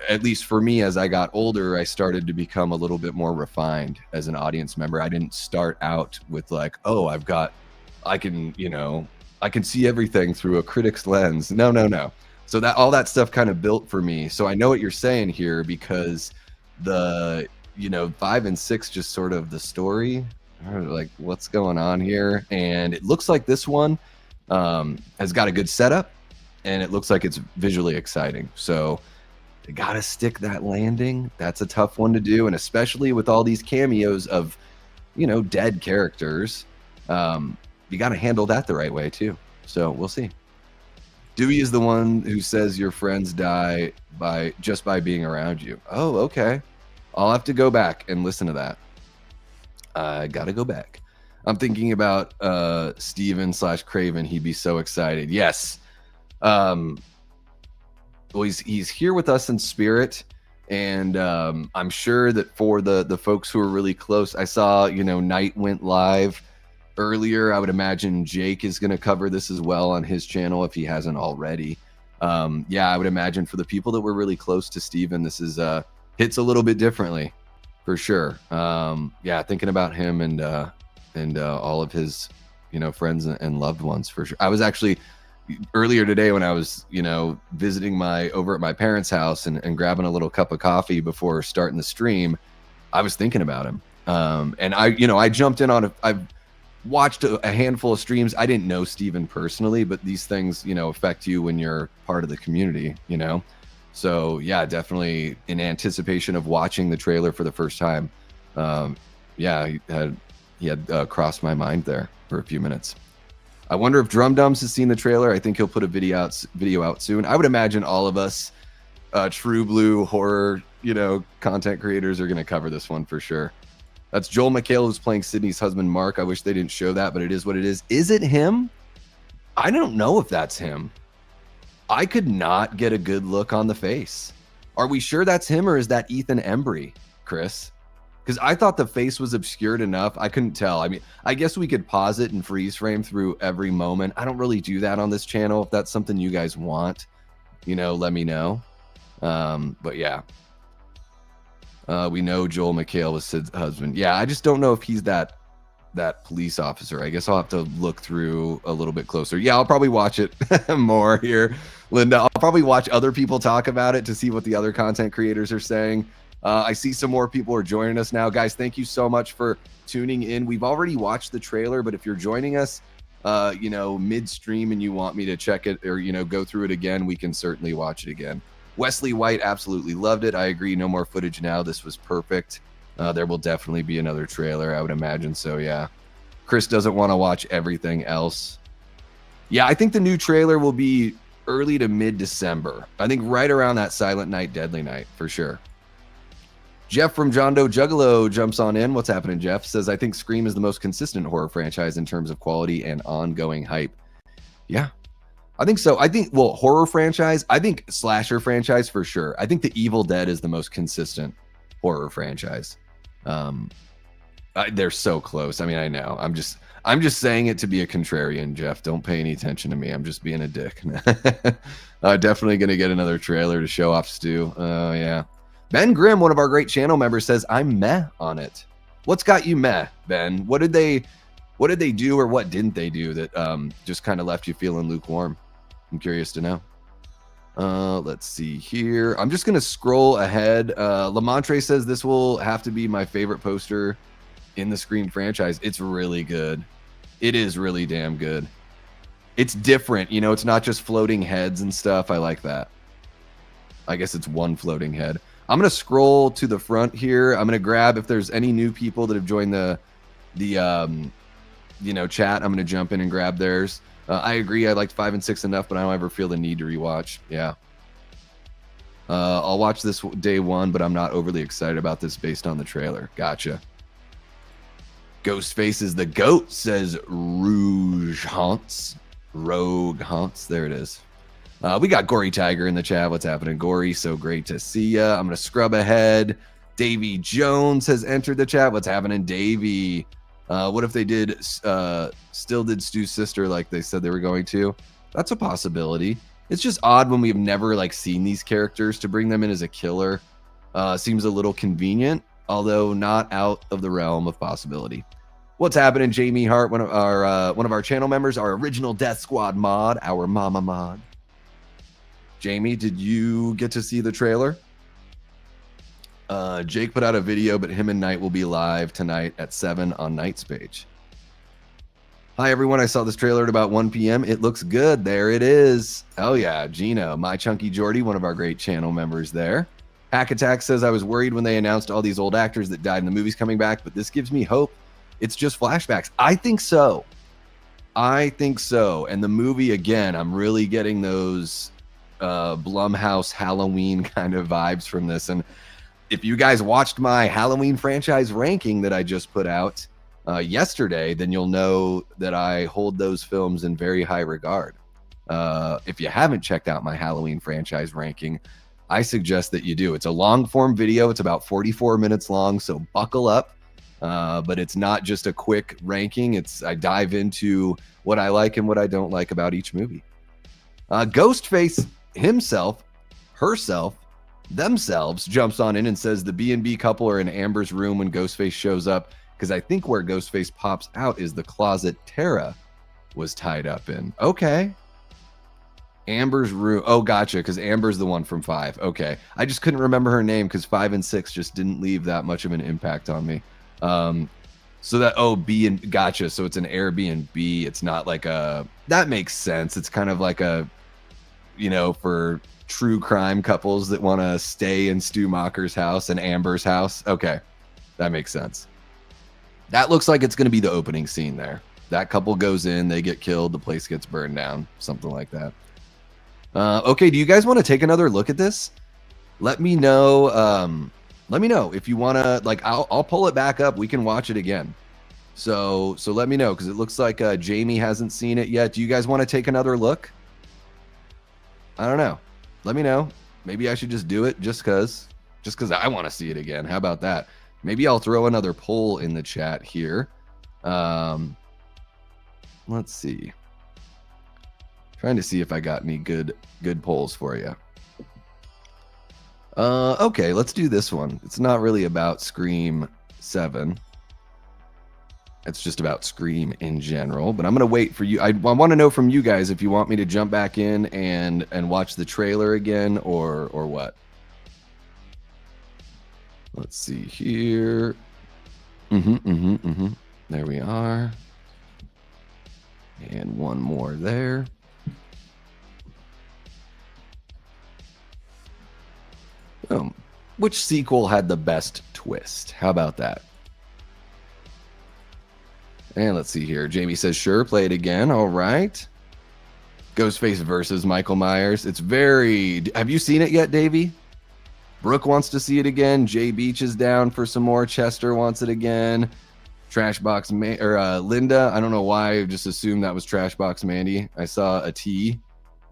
at least for me, as I got older, I started to become a little bit more refined as an audience member. I didn't start out with like, oh, I can see everything through a critic's lens. No. So that all that stuff kind of built for me. So I know what you're saying here, because the, you know, 5 and 6, just sort of the story, like what's going on here. And it looks like this one has got a good setup, and it looks like it's visually exciting. So you got to stick that landing. That's a tough one to do. And especially with all these cameos of, you know, dead characters, you got to handle that the right way too. So we'll see. Dewey is the one who says your friends die just by being around you. Oh, okay. I'll have to go back and listen to that. I gotta go back. I'm thinking about Steven/Craven. He'd be so excited. Yes. Well, he's here with us in spirit, and I'm sure that for the folks who are really close, I saw, you know, Knight went live earlier. I would imagine Jake is going to cover this as well on his channel if he hasn't already. Yeah, I would imagine for the people that were really close to Steven, this is hits a little bit differently for sure. Yeah, thinking about him and all of his, you know, friends and loved ones for sure. I was actually earlier today when I was, you know, visiting over at my parents' house and grabbing a little cup of coffee before starting the stream, I was thinking about him. And I jumped in on I've watched a handful of streams. I didn't know Steven personally, but these things, you know, affect you when you're part of the community, you know. So yeah, definitely in anticipation of watching the trailer for the first time. Yeah, he had crossed my mind there for a few minutes. I wonder if Drum Dums has seen the trailer. I think he'll put a video out soon. I would imagine all of us true blue horror, content creators are going to cover this one for sure. That's Joel McHale, who's playing Sidney's husband, Mark. I wish they didn't show that, but it is what it is. Is it him? I don't know if that's him. I could not get a good look on the face. Are we sure that's him, or is that Ethan Embry, Chris? Because I thought the face was obscured enough. I couldn't tell. I mean, I guess we could pause it and freeze frame through every moment. I don't really do that on this channel. If that's something you guys want, let me know. But yeah. We know Joel McHale was Sid's husband. Yeah, I just don't know if he's that police officer. I guess I'll have to look through a little bit closer. Yeah, I'll probably watch it more here, Linda. I'll probably watch other people talk about it to see what the other content creators are saying. I see some more people are joining us now. Guys, thank you so much for tuning in. We've already watched the trailer, but if you're joining us, midstream and you want me to check it or, go through it again, we can certainly watch it again. Wesley White absolutely loved it. I agree. No more footage now. This was perfect. There will definitely be another trailer, I would imagine. So, yeah. Chris doesn't want to watch everything else. Yeah, I think the new trailer will be early to mid-December. I think right around that Silent Night, Deadly Night, for sure. Jeff from John Doe Juggalo jumps on in. What's happening, Jeff? Says, I think Scream is the most consistent horror franchise in terms of quality and ongoing hype. Yeah, I think so. I think, horror franchise, I think slasher franchise for sure. I think The Evil Dead is the most consistent horror franchise. They're so close. I mean, I know. I'm just saying it to be a contrarian, Jeff. Don't pay any attention to me. I'm just being a dick. Definitely going to get another trailer to show off Stu. Yeah. Ben Grimm, one of our great channel members, says, I'm meh on it. What's got you meh, Ben? What did they do or what didn't they do that just kind of left you feeling lukewarm? I'm curious to know. Let's see here. I'm just going to scroll ahead. Lamontre says this will have to be my favorite poster in the Scream franchise. It's really good. It is really damn good. It's different. It's not just floating heads and stuff. I like that. I guess it's one floating head. I'm going to scroll to the front here. I'm going to grab if there's any new people that have joined the chat. I'm going to jump in and grab theirs. I agree. I liked 5 and 6 enough, but I don't ever feel the need to rewatch. Yeah. I'll watch this day one, but I'm not overly excited about this based on the trailer. Gotcha. Ghostface is the GOAT, says Rouge Haunts. Rogue Haunts. There it is. We got Gory Tiger in the chat. What's happening, Gory? So great to see ya. I'm going to scrub ahead. Davey Jones has entered the chat. What's happening, Davey? What if they still did Stu's sister like they said they were going to? That's a possibility. It's just odd when we've never seen these characters to bring them in as a killer. Seems a little convenient, although not out of the realm of possibility. What's happening, Jamie Hart, one of our channel members, our original Death Squad mod, our mama mod. Jamie, did you get to see the trailer? Jake put out a video, but him and Knight will be live tonight at 7 on Knight's page. Hi, everyone. I saw this trailer at about 1 p.m. It looks good. There it is. Oh, yeah. Gina, My Chunky Jordy, one of our great channel members there. Hack Attack says, I was worried when they announced all these old actors that died in the movies coming back, but this gives me hope. It's just flashbacks. I think so. And the movie, again, I'm really getting those Blumhouse Halloween kind of vibes from this. And if you guys watched my Halloween franchise ranking that I just put out yesterday, then you'll know that I hold those films in very high regard. If you haven't checked out my Halloween franchise ranking, I suggest that you do. It's a long form video. It's about 44 minutes long, so buckle up. But it's not just a quick ranking. I dive into what I like and what I don't like about each movie. Ghostface himself, herself, themselves jumps on in and says the B&B couple are in Amber's room when Ghostface shows up, because I think where Ghostface pops out is the closet Tara was tied up in. Okay. Amber's room. Oh, gotcha, because Amber's the one from 5. Okay. I just couldn't remember her name because 5 and 6 just didn't leave that much of an impact on me. So that, gotcha. So it's an Airbnb. It's not like that makes sense. It's kind of like for true crime couples that want to stay in Stu Macher's house and Amber's house. Okay, that makes sense. That looks like it's going to be the opening scene there. That couple goes in, they get killed, the place gets burned down, something like that. Okay, do you guys want to take another look at this? Let me know. Let me know if you want to. Like, I'll pull it back up. We can watch it again. So let me know, because it looks like Jamie hasn't seen it yet. Do you guys want to take another look? I don't know. Let me know. Maybe I should just do it just because I want to see it again. How about that? Maybe I'll throw another poll in the chat here. Let's see. Trying to see if I got any good polls for you. Okay, let's do this one. It's not really about Scream 7. It's just about Scream in general, but I'm going to wait for you. I want to know from you guys if you want me to jump back in and watch the trailer again or what. Let's see here. There we are. And one more there. Which sequel had the best twist? How about that? And let's see here. Jamie says, sure, play it again. All right. Ghostface versus Michael Myers. It's very... Have you seen it yet, Davey? Brooke wants to see it again. Jay Beach is down for some more. Chester wants it again. Trashbox Linda. I don't know why. I just assumed that was Trashbox Mandy. I saw a T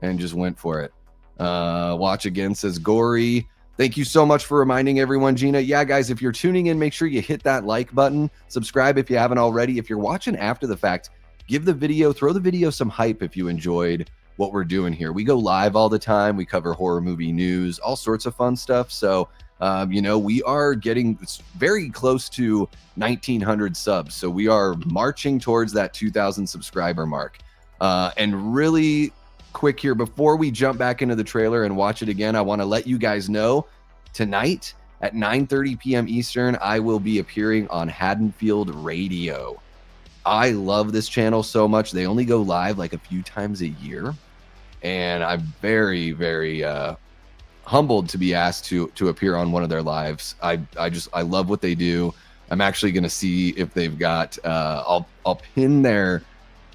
and just went for it. Watch again, says Gory. Thank you so much for reminding everyone, Gina. Yeah, guys, if you're tuning in, make sure you hit that like button. Subscribe if you haven't already. If you're watching after the fact, throw the video some hype if you enjoyed what we're doing here. We go live all the time. We cover horror movie news, all sorts of fun stuff. So, we are getting very close to 1,900 subs. So we are marching towards that 2,000 subscriber mark. And really quick here, before we jump back into the trailer and watch it again, I want to let you guys know tonight at 9:30 p.m. Eastern, I will be appearing on Haddonfield Radio. I love this channel so much. They only go live like a few times a year, and I'm very, very humbled to be asked to appear on one of their lives. I love what they do. I'm actually going to see if they've got. I'll pin their.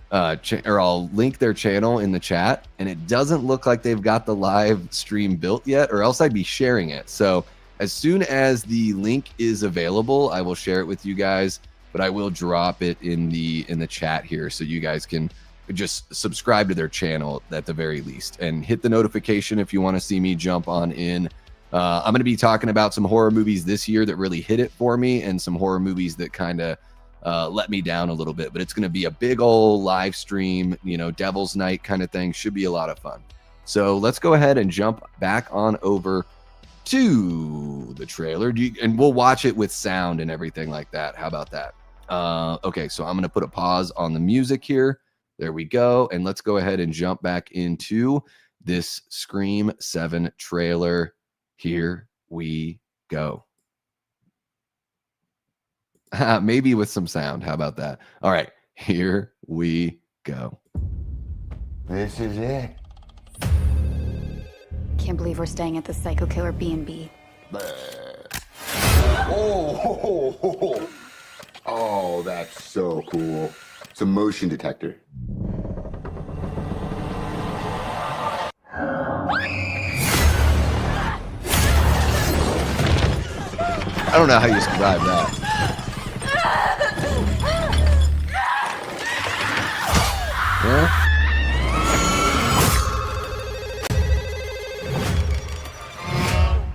Or I'll link their channel in the chat, and it doesn't look like they've got the live stream built yet, or else I'd be sharing it. So as soon as the link is available, I will share it with you guys, but I will drop it in the chat here so you guys can just subscribe to their channel at the very least and hit the notification if you want to see me jump on in. I'm going to be talking about some horror movies this year that really hit it for me, and some horror movies that kind of let me down a little bit, but it's going to be a big old live stream, Devil's Night kind of thing. Should be a lot of fun. So let's go ahead and jump back on over to the trailer, and we'll watch it with sound and everything like that. How about that? Okay, so I'm going to put a pause on the music here. There we go. And let's go ahead and jump back into this Scream 7 trailer. Here we go. Maybe with some sound. How about that? All right, here we go. This is it. Can't believe we're staying at the Psycho Killer B&B. Oh, that's so cool. It's a motion detector. I don't know how you survive that. Yeah.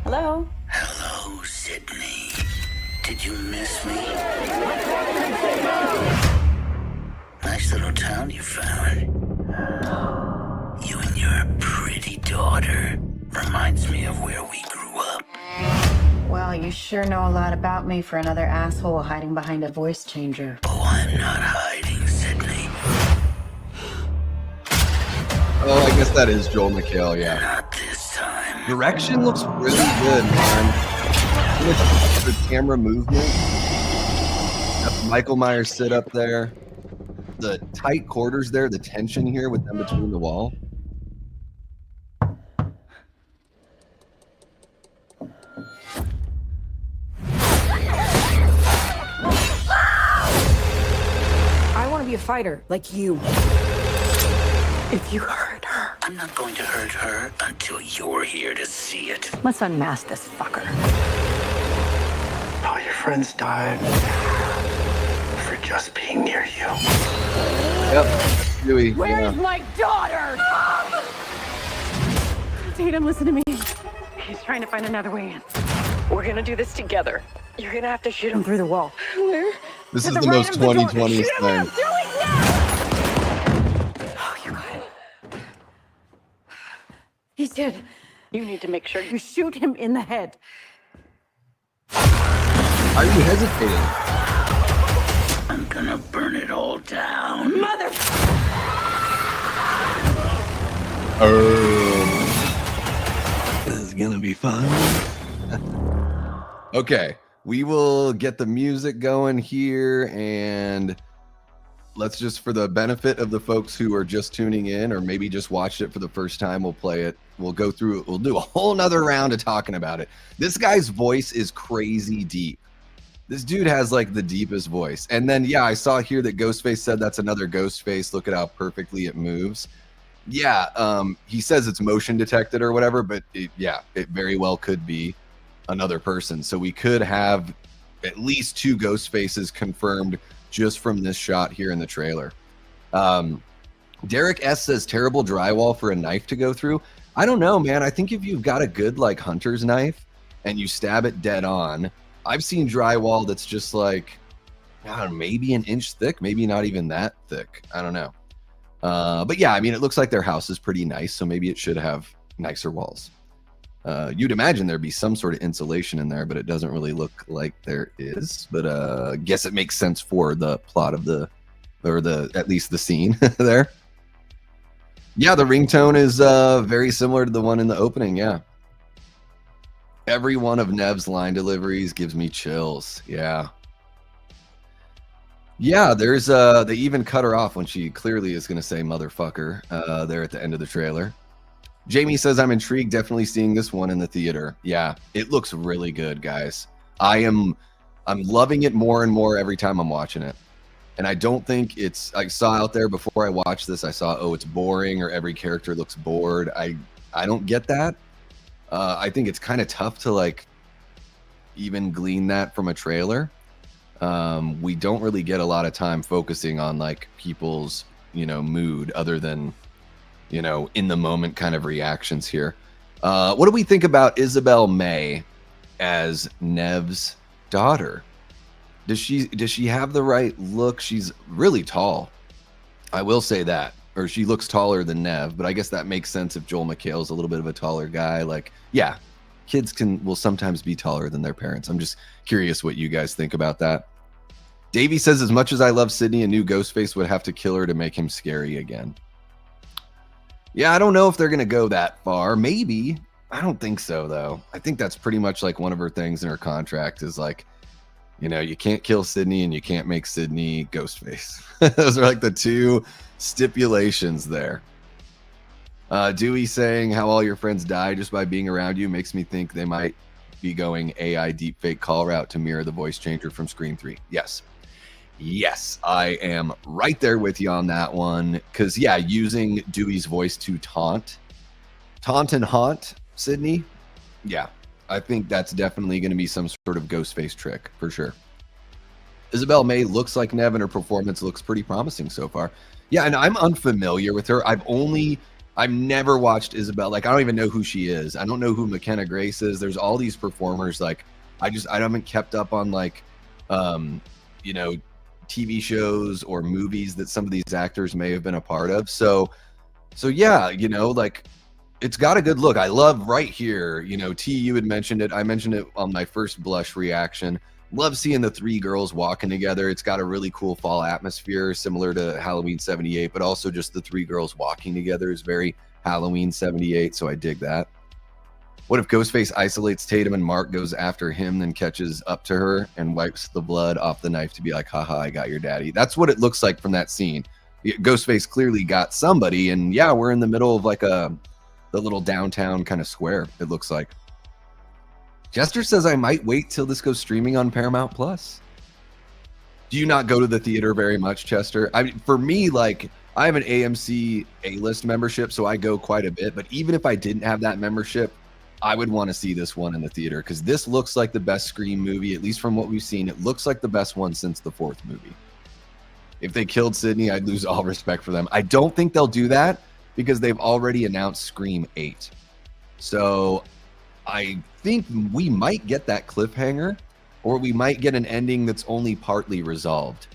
Hello? Hello, Sidney. Did you miss me? Nice little town you found. You and your pretty daughter. Reminds me of where we grew up. Well, you sure know a lot about me for another asshole hiding behind a voice changer. Oh, I'm not hiding, Sidney. Oh, I guess that is Joel McHale, yeah. Not this time. Direction looks really good, man. The camera movement. Got Michael Myers sit up there. The tight quarters there, the tension here with them between the wall. be a fighter, like you. If you hurt her, I'm not going to hurt her until you're here to see it. let's unmask this fucker. All your friends died for just being near you. Yep. Dewey. Where's my daughter? Tatum, listen to me. He's trying to find another way in. We're gonna do this together. You're gonna have to shoot him through the wall. Where? This To is the the right most of the door. 2020 Shoot him where I'm thing. doing now! Oh, you got it. He's dead. You need to make sure you shoot him in the head. Are you hesitating? I'm gonna burn it all down. Mother... This is gonna be fun. Okay, we will get the music going here, and let's just, for the benefit of the folks who are just tuning in or maybe just watched it for the first time, we'll play it. We'll go through it. We'll do a whole nother round of talking about it. This guy's voice is crazy deep. This dude has like the deepest voice. And then, yeah, I saw here that Ghostface said that's another Ghostface. Look at how perfectly it moves. Yeah, he says it's motion detected or whatever, but it very well could be another person. So we could have at least 2 Ghostfaces confirmed just from this shot here in the trailer. Derek S says terrible drywall for a knife to go through. I don't know, man. I think if you've got a good like hunter's knife and you stab it dead on, I've seen drywall that's just like, I don't know, maybe an inch thick, maybe not even that thick. I don't know. But yeah, I mean, it looks like their house is pretty nice, so maybe it should have nicer walls. You'd imagine there'd be some sort of insulation in there, but it doesn't really look like there is. But I guess it makes sense for the plot of at least the scene there. Yeah, the ringtone is very similar to the one in the opening. Yeah. Every one of Neve's line deliveries gives me chills. Yeah. Yeah, there's they even cut her off when she clearly is going to say motherfucker there at the end of the trailer. Jamie says, I'm intrigued, definitely seeing this one in the theater. Yeah, it looks really good, guys. I'm loving it more and more every time I'm watching it. And I don't think I saw out there before I watched this, I saw, oh, it's boring or every character looks bored. I don't get that. I think it's kind of tough to like even glean that from a trailer. We don't really get a lot of time focusing on like people's, mood other than, in the moment kind of reactions here. What do we think about Isabel May as Neve's daughter? Does she have the right look? She's really tall. I will say that. Or she looks taller than Neve, but I guess that makes sense if Joel McHale's a little bit of a taller guy. Like, yeah, kids will sometimes be taller than their parents. I'm just curious what you guys think about that. Davey says, as much as I love Sidney, a new Ghostface would have to kill her to make him scary again. Yeah, I don't know if they're going to go that far. Maybe. I don't think so, though. I think that's pretty much like one of her things in her contract is like, you can't kill Sidney and you can't make Sidney Ghostface. Those are like the 2 stipulations there. Dewey saying how all your friends die just by being around you makes me think they might be going AI deepfake call route to mirror the voice changer from Scream 3. Yes, I am right there with you on that one. Because, yeah, using Dewey's voice to taunt and haunt Sidney, yeah, I think that's definitely going to be some sort of Ghostface trick for sure. Isabel May looks like Neve, and her performance looks pretty promising so far. Yeah, and I'm unfamiliar with her. I've never watched Isabel. Like, I don't even know who she is. I don't know who McKenna Grace is. There's all these performers. Like, I haven't kept up on like, TV shows or movies that some of these actors may have been a part of. So yeah, like it's got a good look. I love right here, T, you had mentioned it. I mentioned it on my first blush reaction. Love seeing the 3 girls walking together. It's got a really cool fall atmosphere, similar to Halloween 78, but also just the 3 girls walking together is very Halloween 78. So I dig that. What if Ghostface isolates Tatum and Mark goes after him, then catches up to her and wipes the blood off the knife to be like, haha, I got your daddy. That's what it looks like from that scene. Ghostface clearly got somebody, and yeah, we're in the middle of like the little downtown kind of square, it looks like. Jester says I might wait till this goes streaming on Paramount Plus. Do you not go to the theater very much, Chester? I mean, for me, like, I have an AMC A-list membership, so I go quite a bit. But even if I didn't have that membership, I would want to see this one in the theater because this looks like the best Scream movie, at least from what we've seen. It looks like the best one since the 4th movie. If they killed Sidney, I'd lose all respect for them. I don't think they'll do that because they've already announced Scream 8. So I think we might get that cliffhanger, or we might get an ending that's only partly resolved.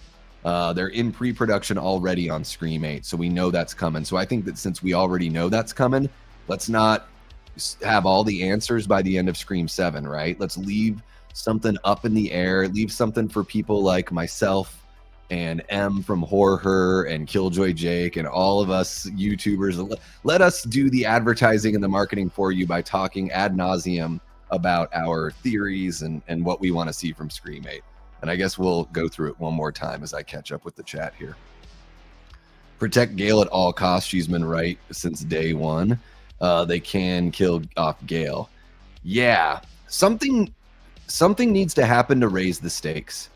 They're in pre-production already on Scream 8, so we know that's coming. So I think that since we already know that's coming, let's not have all the answers by the end of Scream 7, right? Let's leave something up in the air, leave something for people like myself and M from Horror and Killjoy Jake and all of us YouTubers. Let us do the advertising and the marketing for you by talking ad nauseum about our theories and what we want to see from Scream 8. And I guess we'll go through it one more time as I catch up with the chat here. Protect Gale at all costs. She's been right since day one. They can kill off Gale. Yeah, something needs to happen to raise the stakes.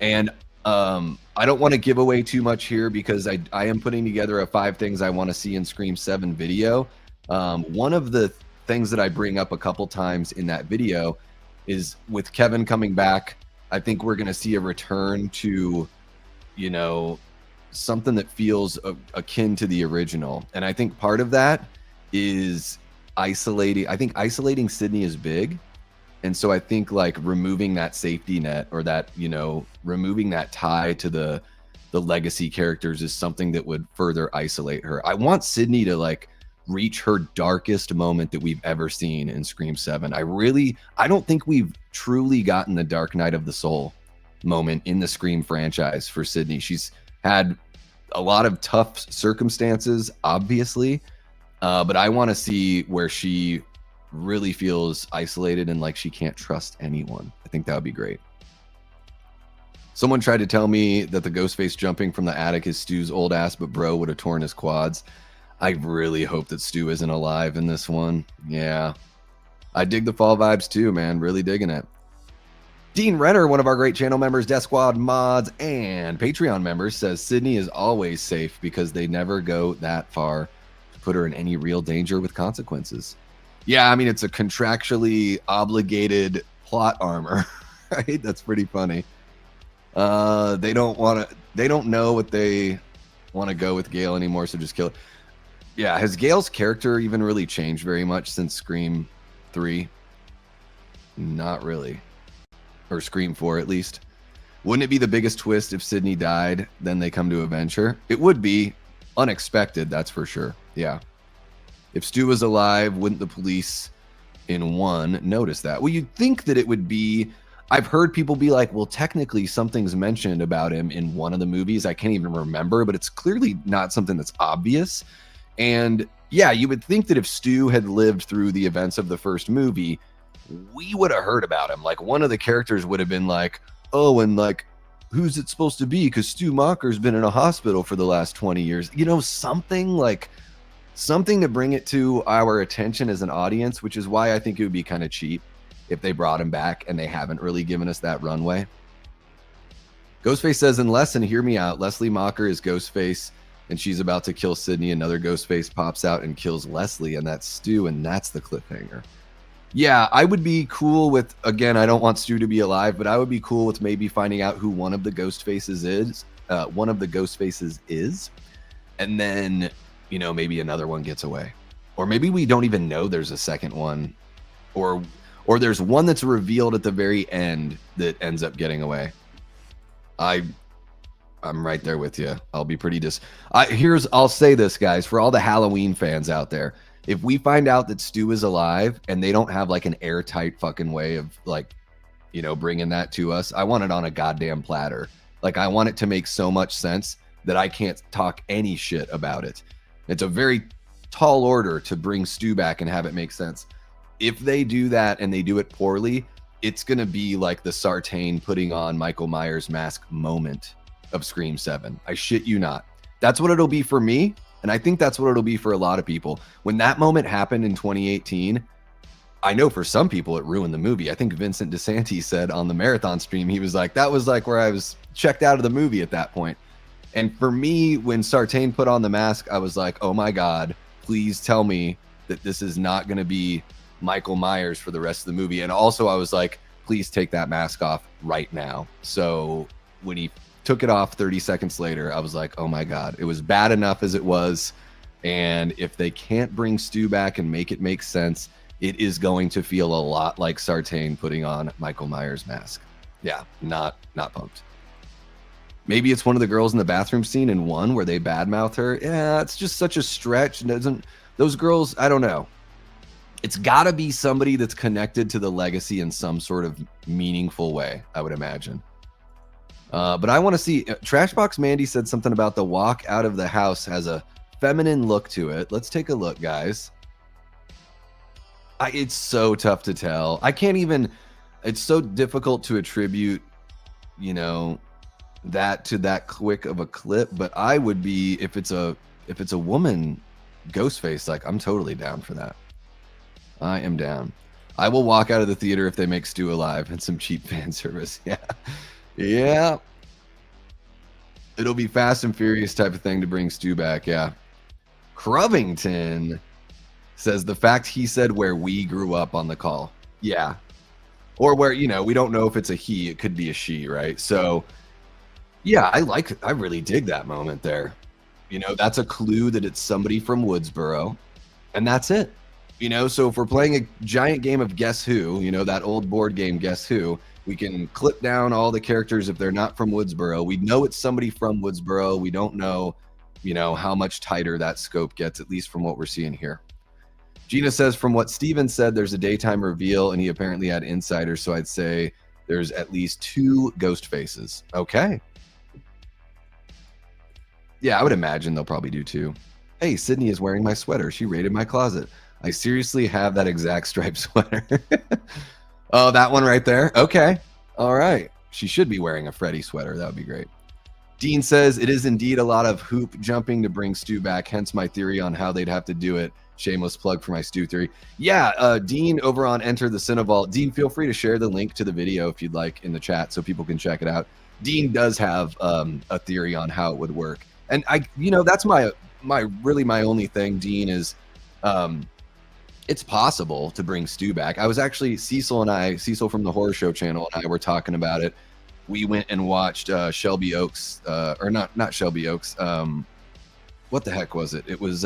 And I don't want to give away too much here because I am putting together a 5 things I want to see in Scream 7 video. One of the things that I bring up a couple times in that video is with Kevin coming back, I think we're going to see a return to, you know, something that feels akin to the original. And I think part of that is isolating Sidney is big. And so I think like removing that safety net or that, you know, removing that tie to the legacy characters is something that would further isolate her. I want Sidney to like reach her darkest moment that we've ever seen in Scream 7. I don't think we've truly gotten the Dark Night of the Soul moment in the Scream franchise for Sidney. She's had a lot of tough circumstances, obviously, but I want to see where she really feels isolated and like she can't trust anyone. I think that would be great. Someone tried to tell me that the Ghostface jumping from the attic is Stu's old ass, but bro would have torn his quads. I really hope that Stu isn't alive in this one. Yeah. I dig the fall vibes too, man. Really digging it. Dean Renner, one of our great channel members, Death Squad mods, and Patreon members, says Sidney is always safe because they never go that far to put her in any real danger with consequences. Yeah, I mean, it's a contractually obligated plot armor, right? That's pretty funny. They don't know what they want to go with Gale anymore, so just kill it. Yeah, has Gale's character even really changed very much since Scream 3? Not really. Or Scream 4, at least. Wouldn't it be the biggest twist if Sidney died, then they come to avenge her? It would be unexpected, that's for sure. Yeah. If Stu was alive, wouldn't the police in 1 notice that? Well, you'd think that it would be... I've heard people be like, well, technically something's mentioned about him in one of the movies. I can't even remember, but it's clearly not something that's obvious. And yeah, you would think that if Stu had lived through the events of the first movie, we would have heard about him. Like one of the characters would have been like, oh, and like, who's it supposed to be? Because Stu Macher's been in a hospital for the last 20 years. You know, something to bring it to our attention as an audience, which is why I think it would be kind of cheap if they brought him back and they haven't really given us that runway. Ghostface says, in Lesson, hear me out. Leslie Macher is Ghostface and she's about to kill Sidney. Another Ghostface pops out and kills Leslie, and that's Stu, and that's the cliffhanger. Yeah, I would be cool with, again, I don't want Stu to be alive, but I would be cool with maybe finding out who one of the Ghostfaces is, and then, you know, maybe another one gets away. Or maybe we don't even know there's a second one, or there's one that's revealed at the very end that ends up getting away. I'm right there with you. I'll be pretty I'll say this, guys, for all the Halloween fans out there. If we find out that Stu is alive and they don't have like an airtight fucking way of like, you know, bringing that to us, I want it on a goddamn platter. Like I want it to make so much sense that I can't talk any shit about it. It's a very tall order to bring Stu back and have it make sense. If they do that and they do it poorly, it's going to be like the Sartain putting on Michael Myers' mask moment of Scream 7. I shit you not. That's what it'll be for me. And I think that's what it'll be for a lot of people. When that moment happened in 2018, I know for some people it ruined the movie. I think Vincent DeSantis said on the marathon stream, he was like, that was like where I was checked out of the movie at that point. And for me, when Sartain put on the mask, I was like, oh my God, please tell me that this is not going to be Michael Myers for the rest of the movie. And also I was like, please take that mask off right now. So when he took it off 30 seconds later, I was like, oh my God, it was bad enough as it was. And if they can't bring Stu back and make it make sense, it is going to feel a lot like Sartain putting on Michael Myers' mask. Yeah, not pumped. Maybe it's one of the girls in the bathroom scene in 1 where they badmouth her. Yeah, it's just such a stretch. Those girls, I don't know. It's got to be somebody that's connected to the legacy in some sort of meaningful way, I would imagine. But I want to see. Trashbox Mandy said something about the walk out of the house has a feminine look to it. Let's take a look, guys. It's so tough to tell. I can't even. It's so difficult to attribute, you know, that to that quick of a clip. But I would be, if it's a woman Ghostface, like, I'm totally down for that. I am down. I will walk out of the theater if they make Stu alive and some cheap fan service. Yeah. Yeah. It'll be Fast and Furious type of thing to bring Stu back. Yeah. Crovington says the fact he said where we grew up on the call. Yeah. Or where, you know, we don't know if it's a he, it could be a she, right? So yeah, I really dig that moment there. You know, that's a clue that it's somebody from Woodsboro, and that's it. You know, so if we're playing a giant game of Guess Who, you know, that old board game Guess Who, we can clip down all the characters if they're not from Woodsboro. We know it's somebody from Woodsboro. We don't know, you know, how much tighter that scope gets, at least from what we're seeing here. Gina says, from what Steven said, there's a daytime reveal, and he apparently had insiders, so I'd say there's at least 2 ghost faces. Okay. Yeah, I would imagine they'll probably do 2. Hey, Sidney is wearing my sweater. She raided my closet. I seriously have that exact striped sweater. Oh, that one right there? Okay. All right. She should be wearing a Freddy sweater. That would be great. Dean says, it is indeed a lot of hoop jumping to bring Stu back, hence my theory on how they'd have to do it. Shameless plug for my Stu theory. Yeah, Dean over on Enter the Cinevault. Dean, feel free to share the link to the video if you'd like in the chat so people can check it out. Dean does have a theory on how it would work. And you know, that's my only thing, Dean, is it's possible to bring Stu back. I was actually, Cecil from the Horror Show channel and I were talking about it. We went and watched Shelby Oaks, or not Shelby Oaks. What the heck was it? It was,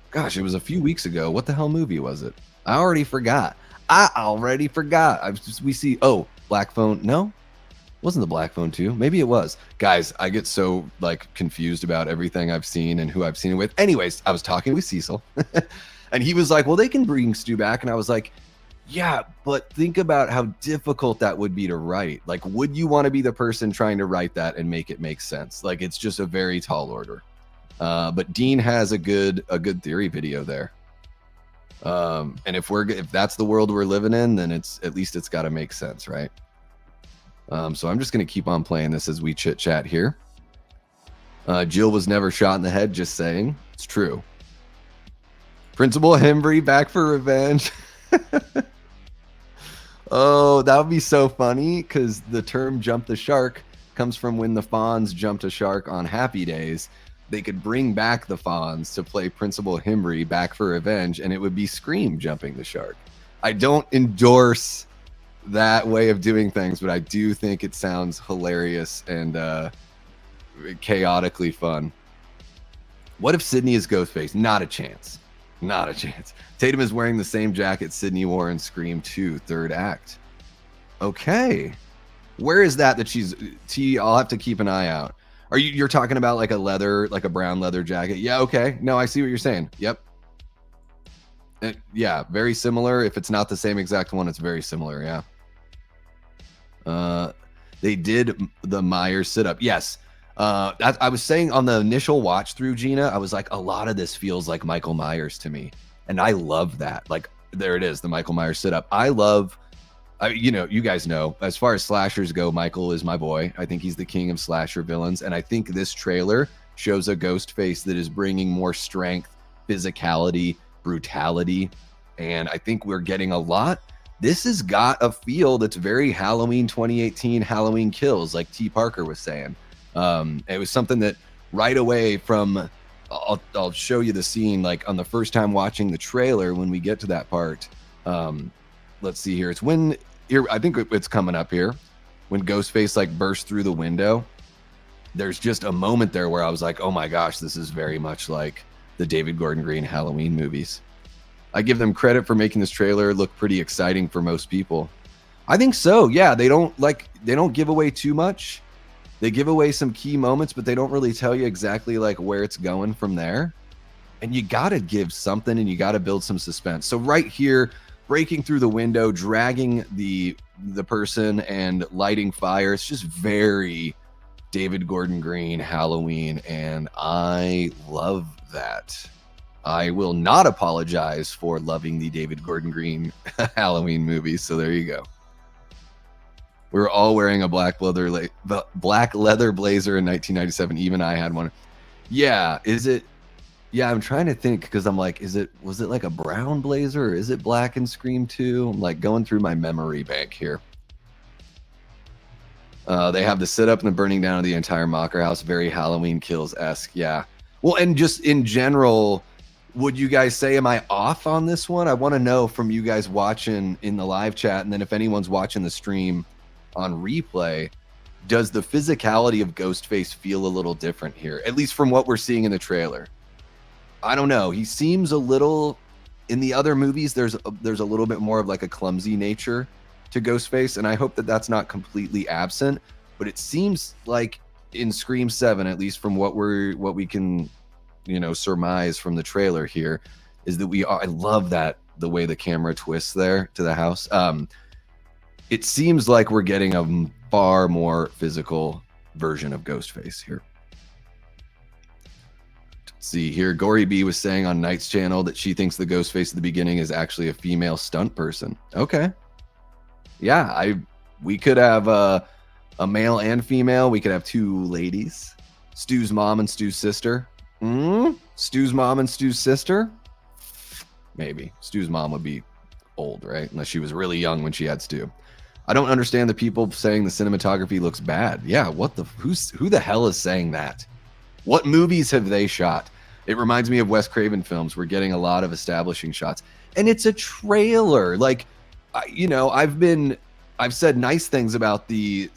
gosh, it was a few weeks ago. What the hell movie was it? I already forgot. We see, Black Phone. No, wasn't the Black Phone 2? Maybe it was. Guys, I get so like confused about everything I've seen and who I've seen it with. Anyways, I was talking with Cecil and he was like, well, they can bring Stu back. And I was like, yeah, but think about how difficult that would be to write. Like, would you want to be the person trying to write that and make it make sense? Like, it's just a very tall order. But Dean has a good theory video there. And if that's the world we're living in, then at least it's got to make sense, right? So I'm just going to keep on playing this as we chit chat here. Jill was never shot in the head, just saying. It's true. Principal Hembry back for revenge. Oh, that would be so funny because the term jump the shark comes from when the Fonz jumped a shark on Happy Days. They could bring back the Fonz to play Principal Hembry back for revenge, and it would be Scream jumping the shark. I don't endorse that way of doing things, but I do think it sounds hilarious and chaotically fun. What if Sidney is Ghostface? Not a chance. Not a chance. Tatum is wearing the same jacket Sidney wore in Scream 2 third act. Okay. Where is that she's I'll have to keep an eye out. You're talking about like a brown leather jacket? Yeah, okay. No, I see what you're saying. Yep. Yeah, very similar. If it's not the same exact one, it's very similar, yeah. They did the Myers sit-up. Yes. I was saying on the initial watch through, Gina, I was like, a lot of this feels like Michael Myers to me. And I love that. Like, there it is, the Michael Myers sit-up. You know, you guys know, as far as slashers go, Michael is my boy. I think he's the king of slasher villains. And I think this trailer shows a Ghostface that is bringing more strength, physicality, brutality. And I think we're getting a lot this has got a feel that's very Halloween 2018 Halloween Kills, like T. Parker was saying. It was something that right away from, I'll show you the scene, like on the first time watching the trailer, when we get to that part. Let's see here. It's when, here, I think it's coming up here, when Ghostface like bursts through the window. There's just a moment there where I was like, oh my gosh, this is very much like the David Gordon Green Halloween movies. I give them credit for making this trailer look pretty exciting for most people. I think so. Yeah, they don't give away too much. They give away some key moments, but they don't really tell you exactly like where it's going from there. And you got to give something, and you got to build some suspense. So right here, breaking through the window, dragging the person and lighting fire. It's just very David Gordon Green Halloween, and I love that. I will not apologize for loving the David Gordon Green Halloween movies. So there you go. We're all wearing a black leather blazer in 1997. Even I had one. Yeah, is it? Yeah, I'm trying to think, because I'm like, was it like a brown blazer, or is it black in Scream 2? I'm like going through my memory bank here. They have the sit up and the burning down of the entire Mocker house. Very Halloween Kills-esque. Yeah. Well, and just in general, would you guys say, am I off on this one? I want to know from you guys watching in the live chat, and then if anyone's watching the stream on replay, does the physicality of Ghostface feel a little different here? At least from what we're seeing in the trailer. I don't know. He seems a little, in the other movies, there's a little bit more of like a clumsy nature to Ghostface, and I hope that that's not completely absent, but it seems like in Scream 7, at least from what we can, you know, surmise from the trailer here, is that I love that, the way the camera twists there to the house. It seems like we're getting a far more physical version of Ghostface here. Let's see here, Gory B was saying on Knight's channel that she thinks the Ghostface at the beginning is actually a female stunt person. Okay. Yeah, we could have a male and female. We could have two ladies. Stu's mom and Stu's sister. Stu's mom and Stu's sister? Maybe. Stu's mom would be old, right? Unless she was really young when she had Stu. I don't understand the people saying the cinematography looks bad. Yeah, who the hell is saying that? What movies have they shot? It reminds me of Wes Craven films. We're getting a lot of establishing shots. And it's a trailer. Like, you know, I've said nice things about the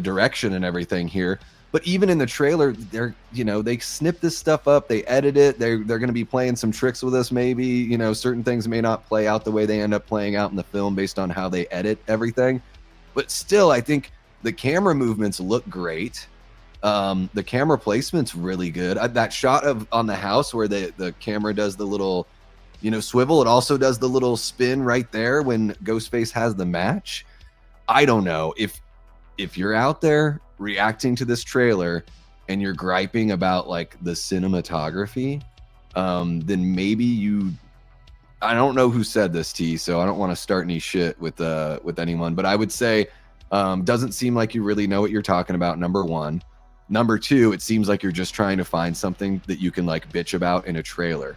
direction and everything here, but even in the trailer, they snip this stuff up, they edit it, they're going to be playing some tricks with us. Maybe, you know, certain things may not play out the way they end up playing out in the film based on how they edit everything, but still, I think the camera movements look great. The camera placement's really good. That shot on the house where the camera does the little, you know, swivel, it also does the little spin right there when Ghostface has the match. I don't know if you're out there reacting to this trailer and you're griping about like the cinematography, then maybe I don't know who said this, T, so I don't want to start any shit with anyone, but I would say doesn't seem like you really know what you're talking about, number one. Number two, it seems like you're just trying to find something that you can like bitch about in a trailer.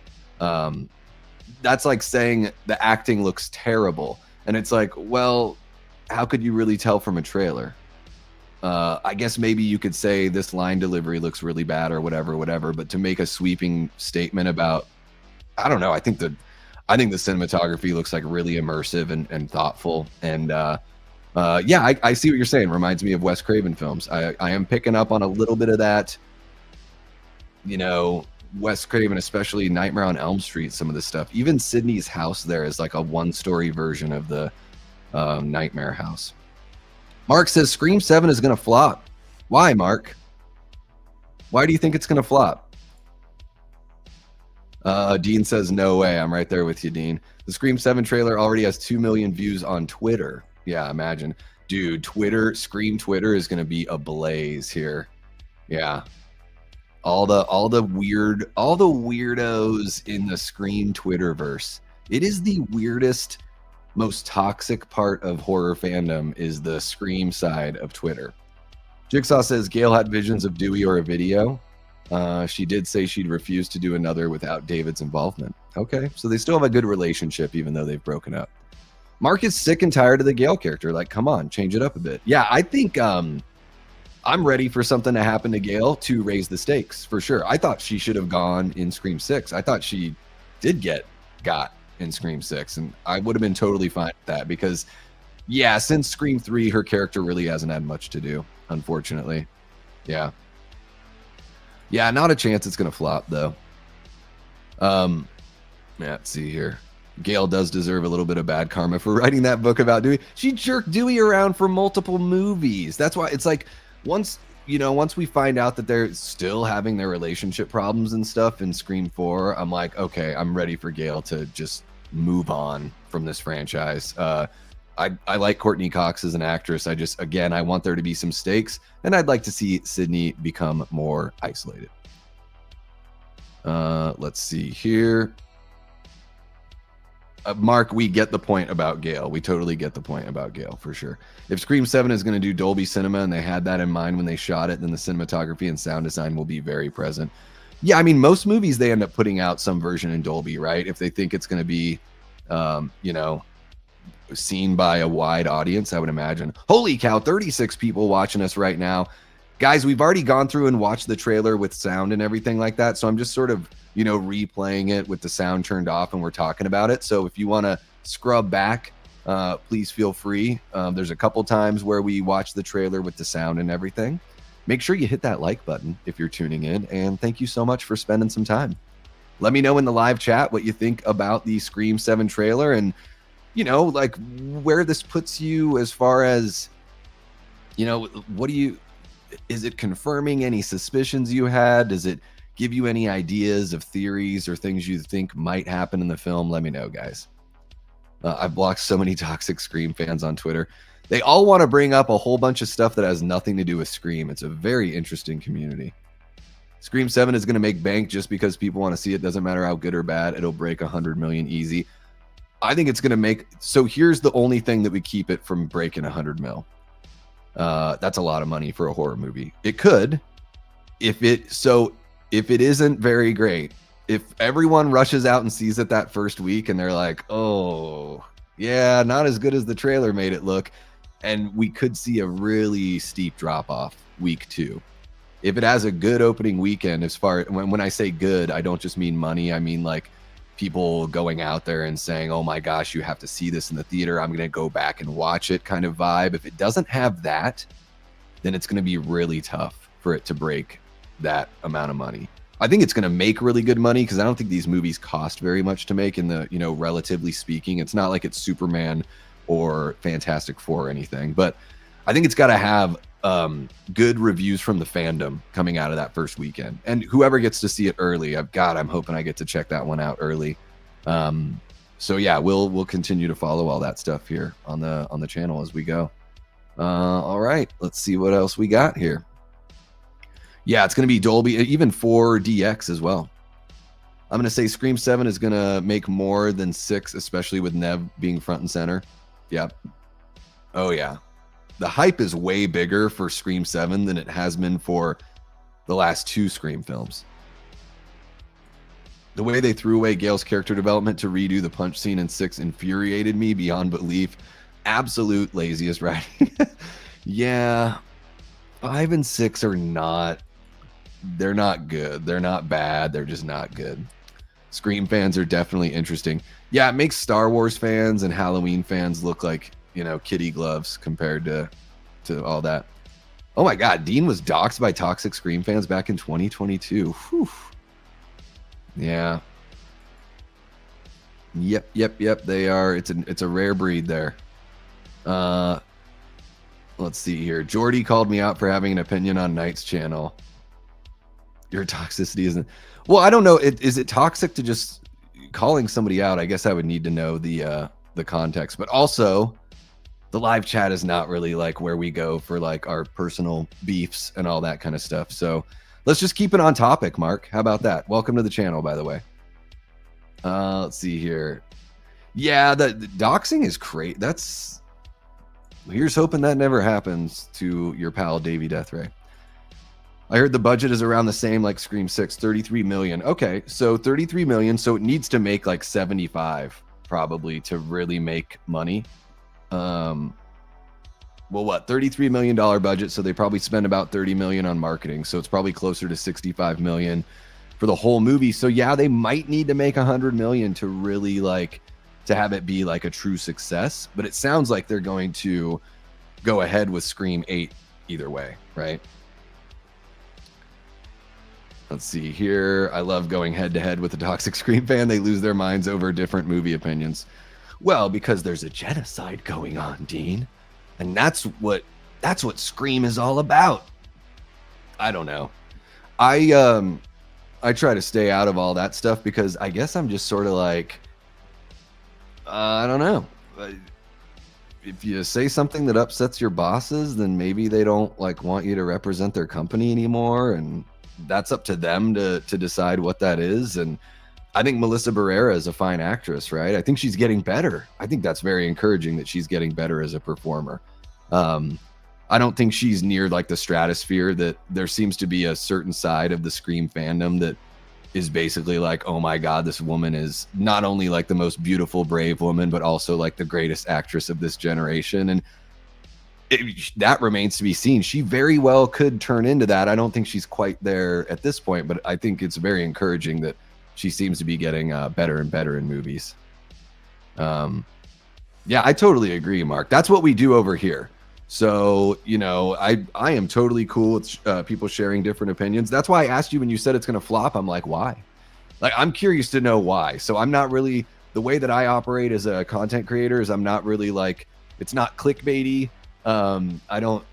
That's like saying the acting looks terrible. And it's like, well, how could you really tell from a trailer? I guess maybe you could say this line delivery looks really bad or whatever. But to make a sweeping statement about, I don't know. I think the cinematography looks like really immersive and thoughtful. And yeah, I see what you're saying. Reminds me of Wes Craven films. I am picking up on a little bit of that, you know, Wes Craven, especially Nightmare on Elm Street, some of the stuff. Even Sidney's house there is like a one-story version of the Nightmare house. Mark says Scream 7 is going to flop. Why, Mark? Why do you think it's going to flop? Dean says, no way. I'm right there with you, Dean. The Scream 7 trailer already has 2 million views on Twitter. Yeah, imagine. Dude, Scream Twitter is going to be ablaze here. Yeah. All the weirdos in the Scream Twitterverse. It is the weirdest, most toxic part of horror fandom is the Scream side of Twitter. Jigsaw says Gail had visions of Dewey or a video. She did say she'd refuse to do another without David's involvement. Okay, so they still have a good relationship even though they've broken up. Mark is sick and tired of the Gale character. Like, come on, change it up a bit. Yeah, I think I'm ready for something to happen to Gale to raise the stakes for sure. I thought she should have gone in Scream 6. I thought she did got in Scream 6, and I would have been totally fine with that because, yeah, since Scream 3, her character really hasn't had much to do, unfortunately. Yeah. Yeah, not a chance it's going to flop, though. Yeah, let's see here. Gale does deserve a little bit of bad karma for writing that book about Dewey. She jerked Dewey around for multiple movies. That's why it's like once we find out that they're still having their relationship problems and stuff in Scream 4, I'm like, okay, I'm ready for Gale to just move on from this franchise. I like Courtney Cox as an actress. I want there to be some stakes, and I'd like to see Sidney become more isolated. Let's see here. Mark, we get the point about Gale. We totally get the point about Gale for sure. If Scream 7 is going to do Dolby Cinema and they had that in mind when they shot it, then the cinematography and sound design will be very present. Yeah, I mean, most movies, they end up putting out some version in Dolby, right? If they think it's going to be, seen by a wide audience, I would imagine. Holy cow, 36 people watching us right now. Guys, we've already gone through and watched the trailer with sound and everything like that. So I'm just sort of, replaying it with the sound turned off and we're talking about it. So if you want to scrub back, please feel free. There's a couple times where we watch the trailer with the sound and everything. Make sure you hit that like button if you're tuning in. And thank you so much for spending some time. Let me know in the live chat what you think about the Scream 7 trailer and, like where this puts you as far as, is it confirming any suspicions you had? Does it give you any ideas of theories or things you think might happen in the film? Let me know, guys. I've blocked so many toxic Scream fans on Twitter. They all want to bring up a whole bunch of stuff that has nothing to do with Scream. It's a very interesting community. Scream 7 is going to make bank just because people want to see it. Doesn't matter how good or bad. It'll break 100 million easy. I think it's going to make... So here's the only thing that would keep it from breaking 100 mil. That's a lot of money for a horror movie. It could. If it isn't very great, if everyone rushes out and sees it that first week and they're like, oh, yeah, not as good as the trailer made it look, and we could see a really steep drop off week 2. If it has a good opening weekend, as far when I say good, I don't just mean money. I mean like people going out there and saying, oh my gosh, you have to see this in the theater. I'm going to go back and watch it kind of vibe. If it doesn't have that, then it's going to be really tough for it to break that amount of money. I think it's going to make really good money because I don't think these movies cost very much to make in the, relatively speaking. It's not like it's Superman or Fantastic Four or anything, but I think it's got to have good reviews from the fandom coming out of that first weekend. And whoever gets to see it early, I'm hoping I get to check that one out early. So yeah, we'll continue to follow all that stuff here on the channel as we go. All right, let's see what else we got here. Yeah, it's going to be Dolby, even 4DX as well. I'm going to say Scream 7 is going to make more than 6, especially with Neve being front and center. Yeah. Oh, yeah. The hype is way bigger for Scream 7 than it has been for the last 2 Scream films. The way they threw away Gale's character development to redo the punch scene in 6 infuriated me beyond belief. Absolute laziest writing. Yeah. 5 and 6 are not... They're not good. They're not bad. They're just not good. Scream fans are definitely interesting. Yeah, it makes Star Wars fans and Halloween fans look like, kitty gloves compared to all that. Oh my God, Dean was doxxed by toxic Scream fans back in 2022. Whew. Yeah. Yep. They are. It's a rare breed there. Let's see here. Jordy called me out for having an opinion on Knight's channel. Your toxicity isn't... Well, I don't know. Is it toxic to just calling somebody out? I guess I would need to know the context. But also, the live chat is not really like where we go for like our personal beefs and all that kind of stuff. So let's just keep it on topic, Mark. How about that? Welcome to the channel, by the way. Let's see here. Yeah, the doxing is crazy. Here's hoping that never happens to your pal Davey Deathray. I heard the budget is around the same like Scream 6, 33 million. Okay, so 33 million, so it needs to make like 75 probably to really make money. Well, what, $33 million budget, so they probably spend about $30 million on marketing, so it's probably closer to $65 million for the whole movie. So yeah, they might need to make $100 million to really like to have it be like a true success, but it sounds like they're going to go ahead with Scream 8 either way, right? Let's see here. I love going head to head with a toxic Scream fan. They lose their minds over different movie opinions. Well, because there's a genocide going on, Dean. And that's what Scream is all about. I don't know. I try to stay out of all that stuff because I guess I'm just sort of like, I don't know. If you say something that upsets your bosses, then maybe they don't like want you to represent their company anymore, and that's up to them to decide what that is. And I think Melissa Barrera is a fine actress, right? I think she's getting better. I think that's very encouraging that she's getting better as a performer. I don't think she's near like the stratosphere that there seems to be a certain side of the Scream fandom that is basically like, oh my God, this woman is not only like the most beautiful, brave woman, but also like the greatest actress of this generation. And that remains to be seen. She very well could turn into that. I don't think she's quite there at this point, but I think it's very encouraging that she seems to be getting better and better in movies. Yeah, I totally agree, Mark. That's what we do over here. So, you know, I am totally cool with people sharing different opinions. That's why I asked you when you said it's going to flop. I'm like, why? Like, I'm curious to know why. So I'm not really, the way that I operate as a content creator is I'm not really like, it's not clickbaity. I don't,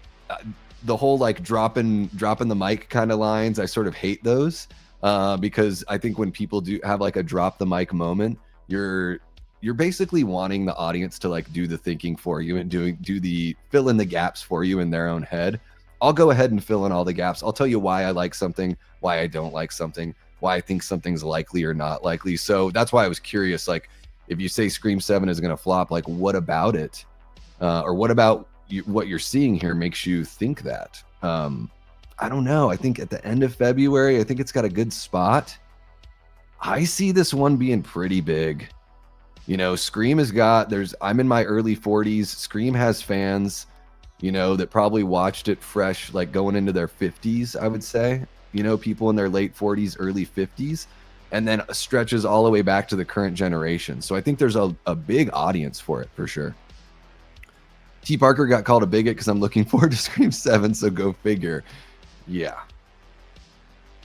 the whole like dropping the mic kind of lines, I sort of hate those because I think when people do have like a drop the mic moment, you're basically wanting the audience to like do the thinking for you and do the fill in the gaps for you in their own head. I'll go ahead and fill in all the gaps. I'll tell you why I like something, why I don't like something, why I think something's likely or not likely. So that's why I was curious, like if you say Scream 7 is going to flop, like what about it? Or what about what you're seeing here makes you think that? I don't know. I think at the end of February, I think it's got a good spot. I see this one being pretty big. You know, Scream has got, I'm in my early 40s. Scream has fans, you know, that probably watched it fresh, like going into their 50s, I would say. You know, people in their late 40s, early 50s, and then stretches all the way back to the current generation. So I think there's a big audience for it, for sure. T. Parker got called a bigot because I'm looking forward to Scream 7, so go figure. Yeah.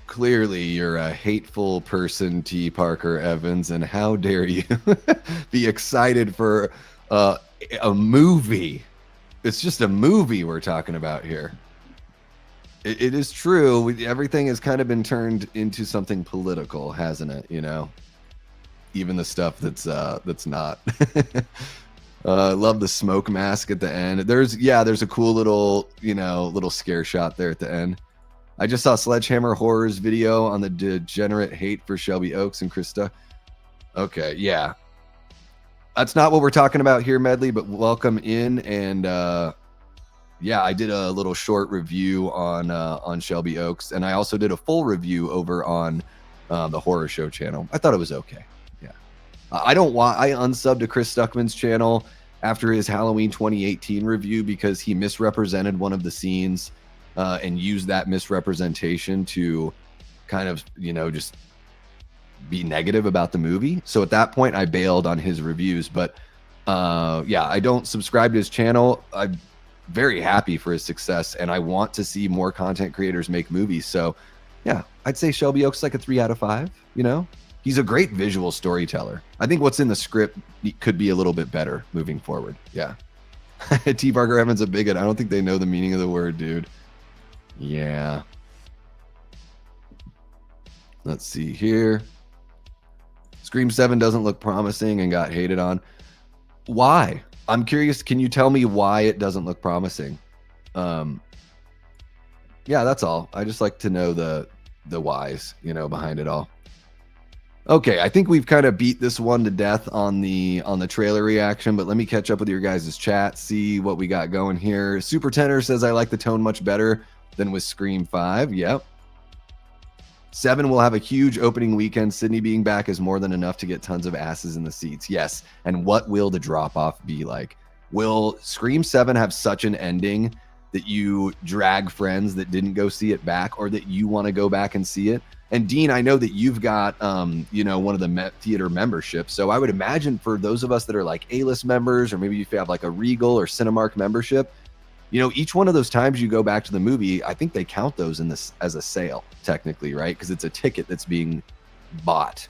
Clearly, you're a hateful person, T. Parker Evans, and how dare you be excited for a movie? It's just a movie we're talking about here. It is true. Everything has kind of been turned into something political, hasn't it? You know, even the stuff that's not. Love the smoke mask at the end. There's a cool little scare shot there at the end. I just saw Sledgehammer Horror's video on the degenerate hate for Shelby Oaks and Krista. Okay, yeah. That's not what we're talking about here, Medley, but welcome in. And yeah, I did a little short review on Shelby Oaks, and I also did a full review over on the Horror Show channel. I thought it was okay. Yeah. I unsubbed to Chris Stuckman's channel after his Halloween 2018 review because he misrepresented one of the scenes. And use that misrepresentation to kind of, you know, just be negative about the movie. So at that point, I bailed on his reviews. But yeah, I don't subscribe to his channel. I'm very happy for his success, and I want to see more content creators make movies. So yeah, I'd say Shelby Oaks like a 3 out of 5. You know, he's a great visual storyteller. I think what's in the script could be a little bit better moving forward. Yeah. T. Parker Evans a bigot. I don't think they know the meaning of the word, dude. Yeah. Let's see here. Scream 7 doesn't look promising and got hated on. Why? I'm curious. Can you tell me why it doesn't look promising? Yeah, that's all. I just like to know the whys, you know, behind it all. Okay, I think we've kind of beat this one to death on the trailer reaction, but let me catch up with your guys' chat, see what we got going here. Super Tenor says I like the tone much better than with Scream 5. Yep. 7 will have a huge opening weekend. Sidney being back is more than enough to get tons of asses in the seats. Yes. And what will the drop-off be like? Will Scream 7 have such an ending that you drag friends that didn't go see it back, or that you want to go back and see it? And Dean, I know that you've got, you know, one of the Met Theater memberships. So I would imagine for those of us that are like A-list members, or maybe if you have like a Regal or Cinemark membership, you know, each one of those times you go back to the movie, I think they count those in this as a sale technically, right? Because it's a ticket that's being bought.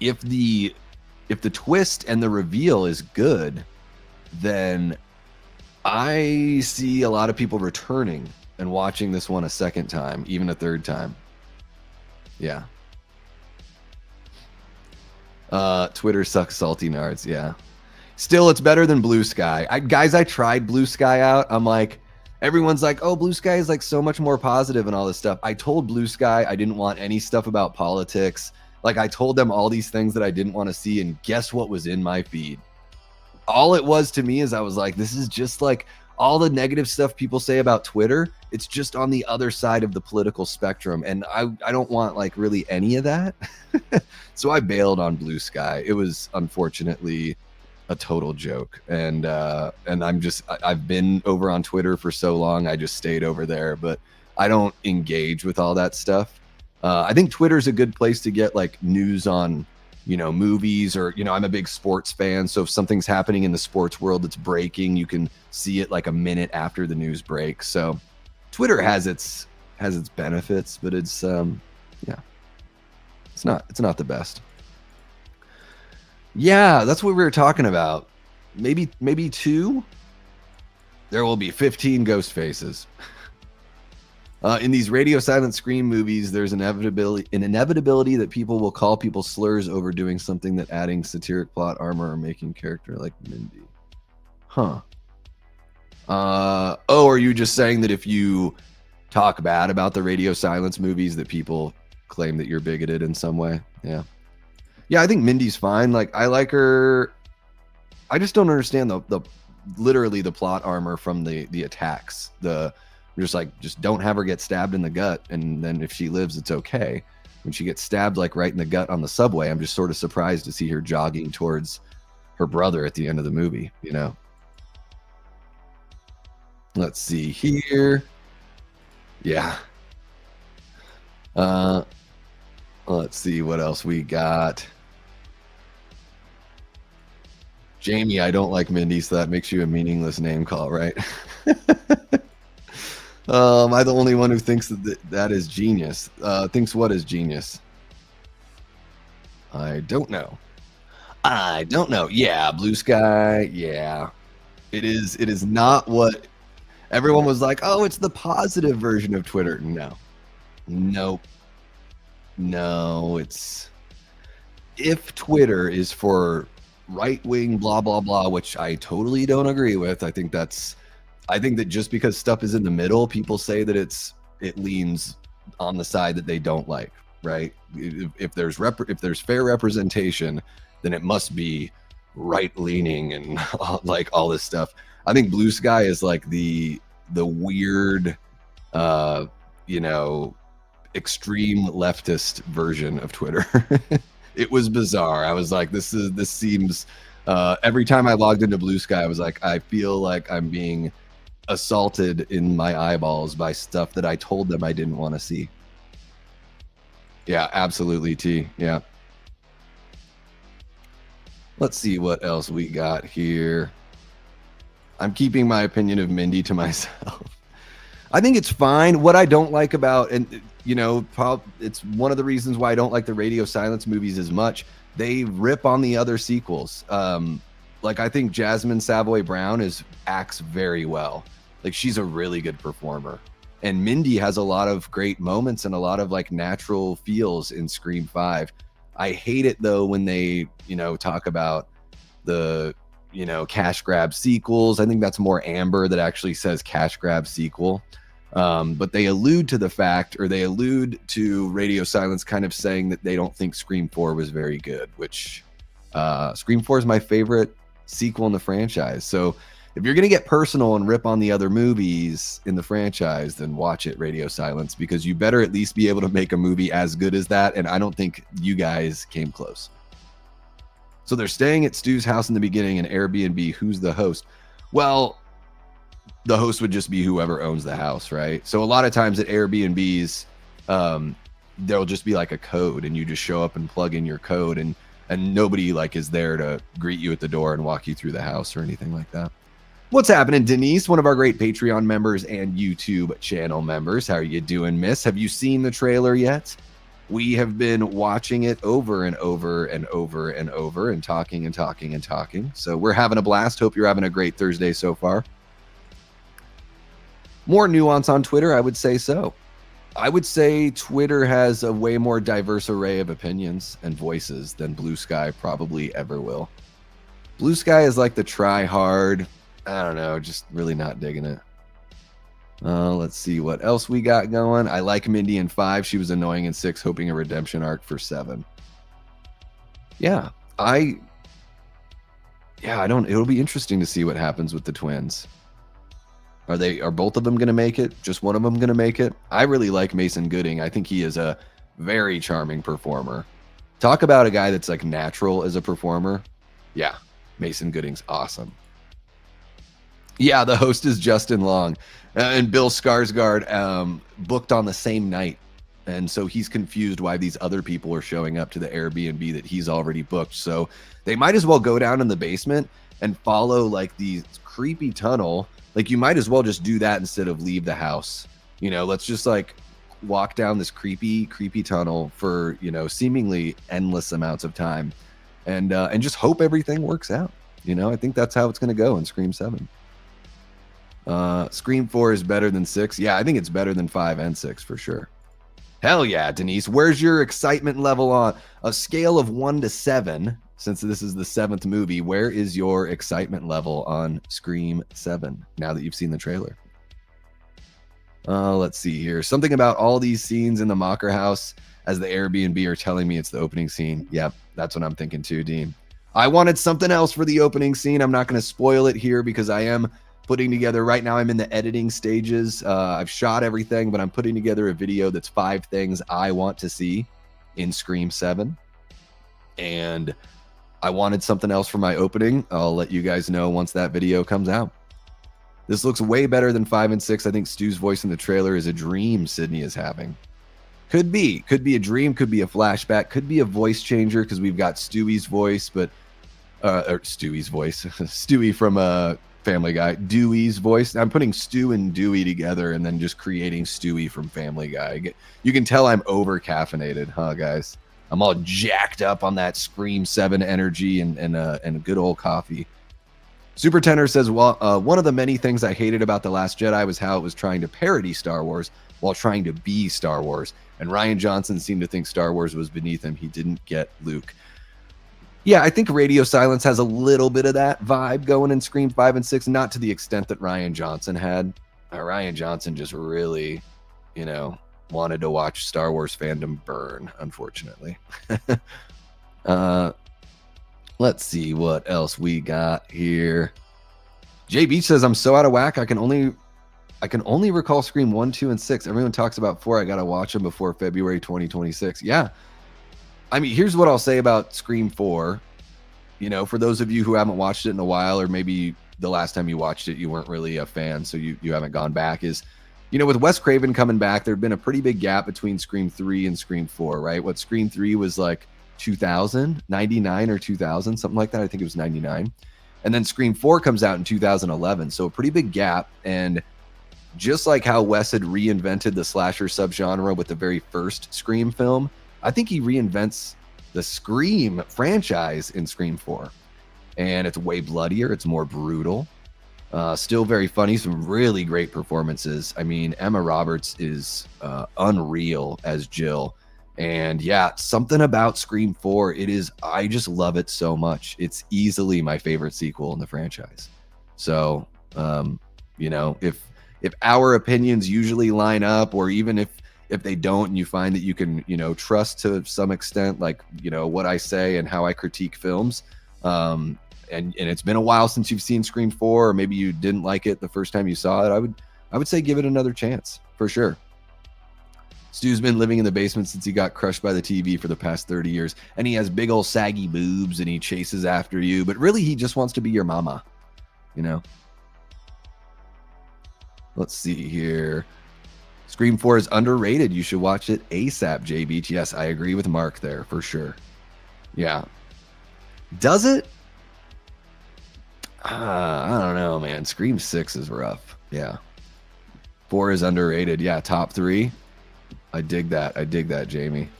If the twist and the reveal is good, then I see a lot of people returning and watching this one a second time, even a third time. Yeah. Twitter sucks salty nards. Yeah. Still, it's better than Blue Sky. Guys, I tried Blue Sky out. I'm like, everyone's like, oh, Blue Sky is like so much more positive and all this stuff. I told Blue Sky I didn't want any stuff about politics. Like, I told them all these things that I didn't want to see, and guess what was in my feed? All it was to me is I was like, this is just like all the negative stuff people say about Twitter. It's just on the other side of the political spectrum, and I don't want like really any of that. So I bailed on Blue Sky. It was unfortunately a total joke, and I've been over on Twitter for so long, I just stayed over there, but I don't engage with all that stuff. I think Twitter's a good place to get like news on, you know, movies, or, you know, I'm a big sports fan, so if something's happening in the sports world that's breaking, you can see it like a minute after the news breaks. So Twitter has its benefits, but it's yeah, it's not the best. Yeah, that's what we were talking about. Maybe 2. There will be 15 Ghostfaces. In these radio silent Scream movies, there's an inevitability that people will call people slurs over doing something that adding satiric plot armor or making character like Mindy. Huh. Oh, are you just saying that if you talk bad about the radio silence movies that people claim that you're bigoted in some way? Yeah. Yeah, I think Mindy's fine. Like, I like her. I just don't understand the literally the plot armor from the attacks. Just don't have her get stabbed in the gut, and then if she lives, it's okay. When she gets stabbed like right in the gut on the subway, I'm just sort of surprised to see her jogging towards her brother at the end of the movie, you know. Let's see here. Yeah. Let's see what else we got. Jamie, I don't like Mindy, so that makes you a meaningless name call, right? Am I the only one who thinks that is genius? Thinks what is genius? I don't know. Yeah, Blue Sky. Yeah, it is not what everyone was like. Oh, it's the positive version of Twitter. No. It's, if Twitter is for right-wing blah blah blah, which I totally don't agree with. I think that just because stuff is in the middle, people say that it leans on the side that they don't like, right? If there's fair representation, then it must be right-leaning and like all this stuff. I think Blue Sky is like the weird you know, extreme leftist version of Twitter. It was bizarre. I was like, this seems every time I logged into Blue Sky, I was like, I feel like I'm being assaulted in my eyeballs by stuff that I told them I didn't want to see. Yeah, absolutely, T. Yeah. Let's see what else we got here. I'm keeping my opinion of Mindy to myself. I think it's fine. What I don't like about, and you know, it's one of the reasons why I don't like the radio silence movies as much. They rip on the other sequels. Like, I think Jasmine Savoy Brown acts very well. Like, she's a really good performer. And Mindy has a lot of great moments and a lot of like natural feels in Scream 5. I hate it though when they, you know, talk about the, you know, cash grab sequels. I think that's more Amber that actually says cash grab sequel. But they allude to the fact, or they allude to Radio Silence kind of saying that they don't think Scream 4 was very good, which Scream 4 is my favorite sequel in the franchise. So if you're going to get personal and rip on the other movies in the franchise, then watch it, Radio Silence, because you better at least be able to make a movie as good as that. And I don't think you guys came close. So they're staying at Stu's house in the beginning, an Airbnb. Who's the host? Well, the host would just be whoever owns the house, right? So a lot of times at Airbnbs, there'll just be like a code, and you just show up and plug in your code, and nobody like is there to greet you at the door and walk you through the house or anything like that. What's happening, Denise, one of our great Patreon members and YouTube channel members? How are you doing, miss? Have you seen the trailer yet? We have been watching it over and over and over and over and talking and talking and talking. So we're having a blast. Hope you're having a great Thursday so far. More nuance on Twitter, I would say so. I would say Twitter has a way more diverse array of opinions and voices than Blue Sky probably ever will. Blue Sky is like the try hard, I don't know, just really not digging it. Let's see what else we got going. I like Mindy in 5. She was annoying in 6, hoping a redemption arc for 7. Yeah, I don't, it'll be interesting to see what happens with the twins. Are both of them going to make it? Just one of them going to make it? I really like Mason Gooding. I think he is a very charming performer. Talk about a guy that's like natural as a performer. Yeah, Mason Gooding's awesome. Yeah, the host is Justin Long. And Bill Skarsgård booked on the same night. And so he's confused why these other people are showing up to the Airbnb that he's already booked. So they might as well go down in the basement and follow like the creepy tunnel. Like, you might as well just do that instead of leave the house. You know, let's just like walk down this creepy tunnel for, you know, seemingly endless amounts of time, and just hope everything works out. You know, I think that's how it's going to go in Scream 7. Scream 4 is better than 6. Yeah, I think it's better than 5 and 6 for sure. Hell yeah, Denise. Where's your excitement level on a scale of 1 to 7? Since this is the 7th movie, where is your excitement level on Scream 7 now that you've seen the trailer? Let's see here. Something about all these scenes in the Mocker house as the Airbnb are telling me it's the opening scene. Yep, that's what I'm thinking too, Dean. I wanted something else for the opening scene. I'm not going to spoil it here because I am putting together, right now I'm in the editing stages. I've shot everything, but I'm putting together a video that's 5 things I want to see in Scream 7. And I wanted something else for my opening. I'll let you guys know once that video comes out. This looks way better than 5 and 6. I think Stu's voice in the trailer is a dream Sidney is having. Could be a dream, could be a flashback, could be a voice changer because we've got Stewie's voice, or Stewie's voice, Stewie from Family Guy, Dewey's voice. I'm putting Stu and Dewey together and then just creating Stewie from Family Guy. You can tell I'm over caffeinated, huh, guys? I'm all jacked up on that Scream 7 energy and a good old coffee. Super Tenor says, well, one of the many things I hated about The Last Jedi was how it was trying to parody Star Wars while trying to be Star Wars. And Rian Johnson seemed to think Star Wars was beneath him. He didn't get Luke. Yeah, I think Radio Silence has a little bit of that vibe going in Scream 5 and 6, not to the extent that Rian Johnson had. Rian Johnson just really, you know, wanted to watch Star Wars fandom burn, unfortunately. Let's see what else we got here. Jay Beach says, I'm so out of whack. I can only recall Scream 1, 2, and 6. Everyone talks about 4. I got to watch them before February 2026. Yeah. I mean, here's what I'll say about Scream 4. You know, for those of you who haven't watched it in a while, or maybe the last time you watched it, you weren't really a fan, so you haven't gone back, is, you know, with Wes Craven coming back, there'd been a pretty big gap between Scream 3 and Scream 4, right? What Scream 3 was like 2000, 99 or 2000, something like that. I think it was 99. And then Scream 4 comes out in 2011. So a pretty big gap. And just like how Wes had reinvented the slasher subgenre with the very first Scream film, I think he reinvents the Scream franchise in Scream 4. And it's way bloodier. It's more brutal. Still very funny. Some really great performances. I mean, Emma Roberts is unreal as Jill. And yeah, something about Scream 4, I just love it so much. It's easily my favorite sequel in the franchise. So, you know, if our opinions usually line up, or even if they don't, and you find that you can, you know, trust to some extent, like, you know, what I say and how I critique films, and it's been a while since you've seen Scream 4, or maybe you didn't like it the first time you saw it, I would say give it another chance for sure. Stu's been living in the basement since he got crushed by the TV for the past 30 years, and he has big old saggy boobs and he chases after you, but really he just wants to be your mama, you know? Let's see here. Scream 4 is underrated. You should watch it ASAP, J Beach. Yes, I agree with Mark there for sure. Yeah. Does it? I don't know, man. Scream 6 is rough. Yeah. 4 is underrated. Yeah, top 3. I dig that. I dig that, Jamie.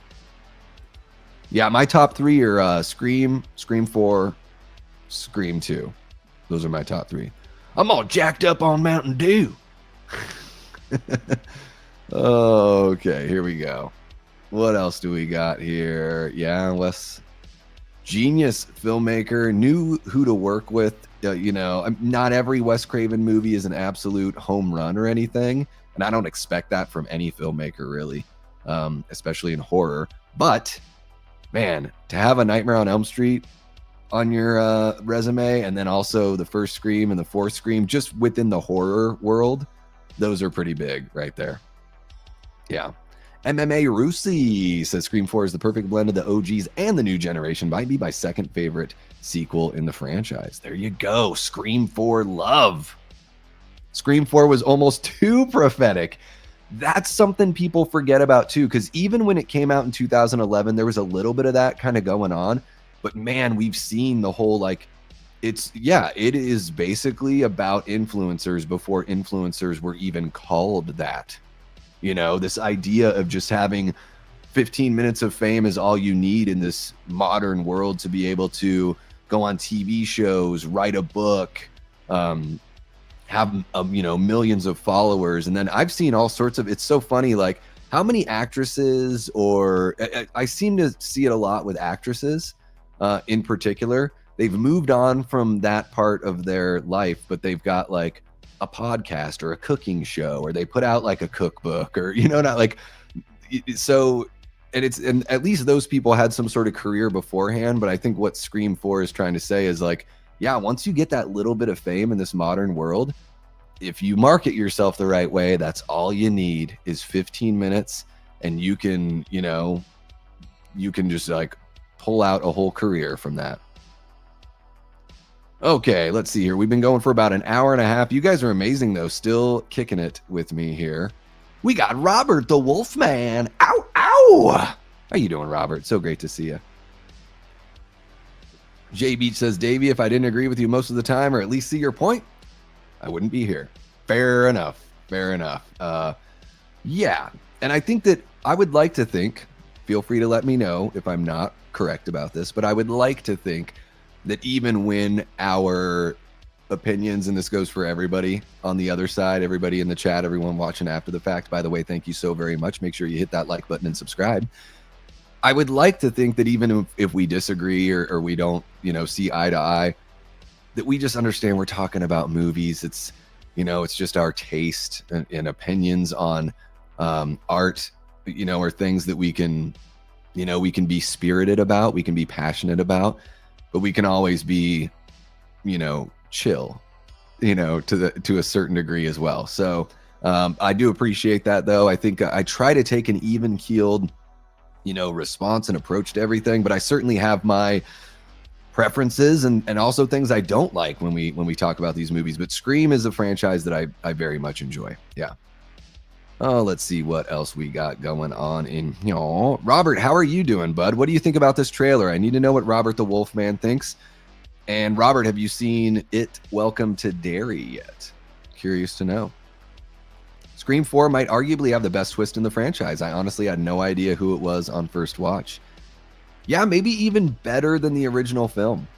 Yeah, my top 3 are Scream, Scream 4, Scream 2. Those are my top 3. I'm all jacked up on Mountain Dew. Okay, here we go. What else do we got here? Yeah, Wes, genius filmmaker, knew who to work with. You know, not every Wes Craven movie is an absolute home run or anything, and I don't expect that from any filmmaker really, especially in horror. But man, to have a Nightmare on Elm Street on your resume, and then also the first Scream and the fourth Scream just within the horror world, those are pretty big right there. Yeah. MMA Rusi says Scream 4 is the perfect blend of the OGs and the new generation. Might be my second favorite sequel in the franchise. There you go. Scream 4 love. Scream 4 was almost too prophetic. That's something people forget about too, because even when it came out in 2011, there was a little bit of that kind of going on. But man, we've seen the whole, like, it is basically about influencers before influencers were even called that. You know, this idea of just having 15 minutes of fame is all you need in this modern world to be able to go on TV shows, write a book, have, you know, millions of followers. And then I've seen all sorts of, it's so funny, like how many actresses, or I seem to see it a lot with actresses in particular. They've moved on from that part of their life, but they've got like a podcast or a cooking show, or they put out like a cookbook, or, you know, not like, so, and at least those people had some sort of career beforehand. But I think what Scream 4 is trying to say is like, yeah, once you get that little bit of fame in this modern world, if you market yourself the right way, that's all you need is 15 minutes, and you can, you know, you can just like pull out a whole career from that. Okay, let's see here. We've been going for about an hour and a half. You guys are amazing, though. Still kicking it with me here. We got Robert the Wolfman. Ow, ow! How you doing, Robert? So great to see you. J Beach says, Davey, if I didn't agree with you most of the time, or at least see your point, I wouldn't be here. Fair enough. Fair enough. Yeah, and I think that I would like to think, feel free to let me know if I'm not correct about this, but I would like to think that even when our opinions, and this goes for everybody on the other side, everybody in the chat, everyone watching after the fact, by the way, thank you so very much. Make sure you hit that like button and subscribe. I would like to think that even if we disagree, or we don't, you know, see eye to eye, that we just understand we're talking about movies. It's, you know, it's just our taste and opinions on art, you know, or things that we can, you know, we can be spirited about, we can be passionate about, but we can always be, you know, chill, you know, to a certain degree as well. So I do appreciate that, though. I think I try to take an even keeled, you know, response and approach to everything, but I certainly have my preferences and also things I don't like when we talk about these movies. But Scream is a franchise that I very much enjoy. Yeah. Oh, let's see what else we got going on in, you know, Robert, how are you doing, bud? What do you think about this trailer? I need to know what Robert the Wolfman thinks. And Robert, have you seen It Welcome to Derry yet? Curious to know. Scream 4 might arguably have the best twist in the franchise. I honestly had no idea who it was on first watch. Yeah, maybe even better than the original film.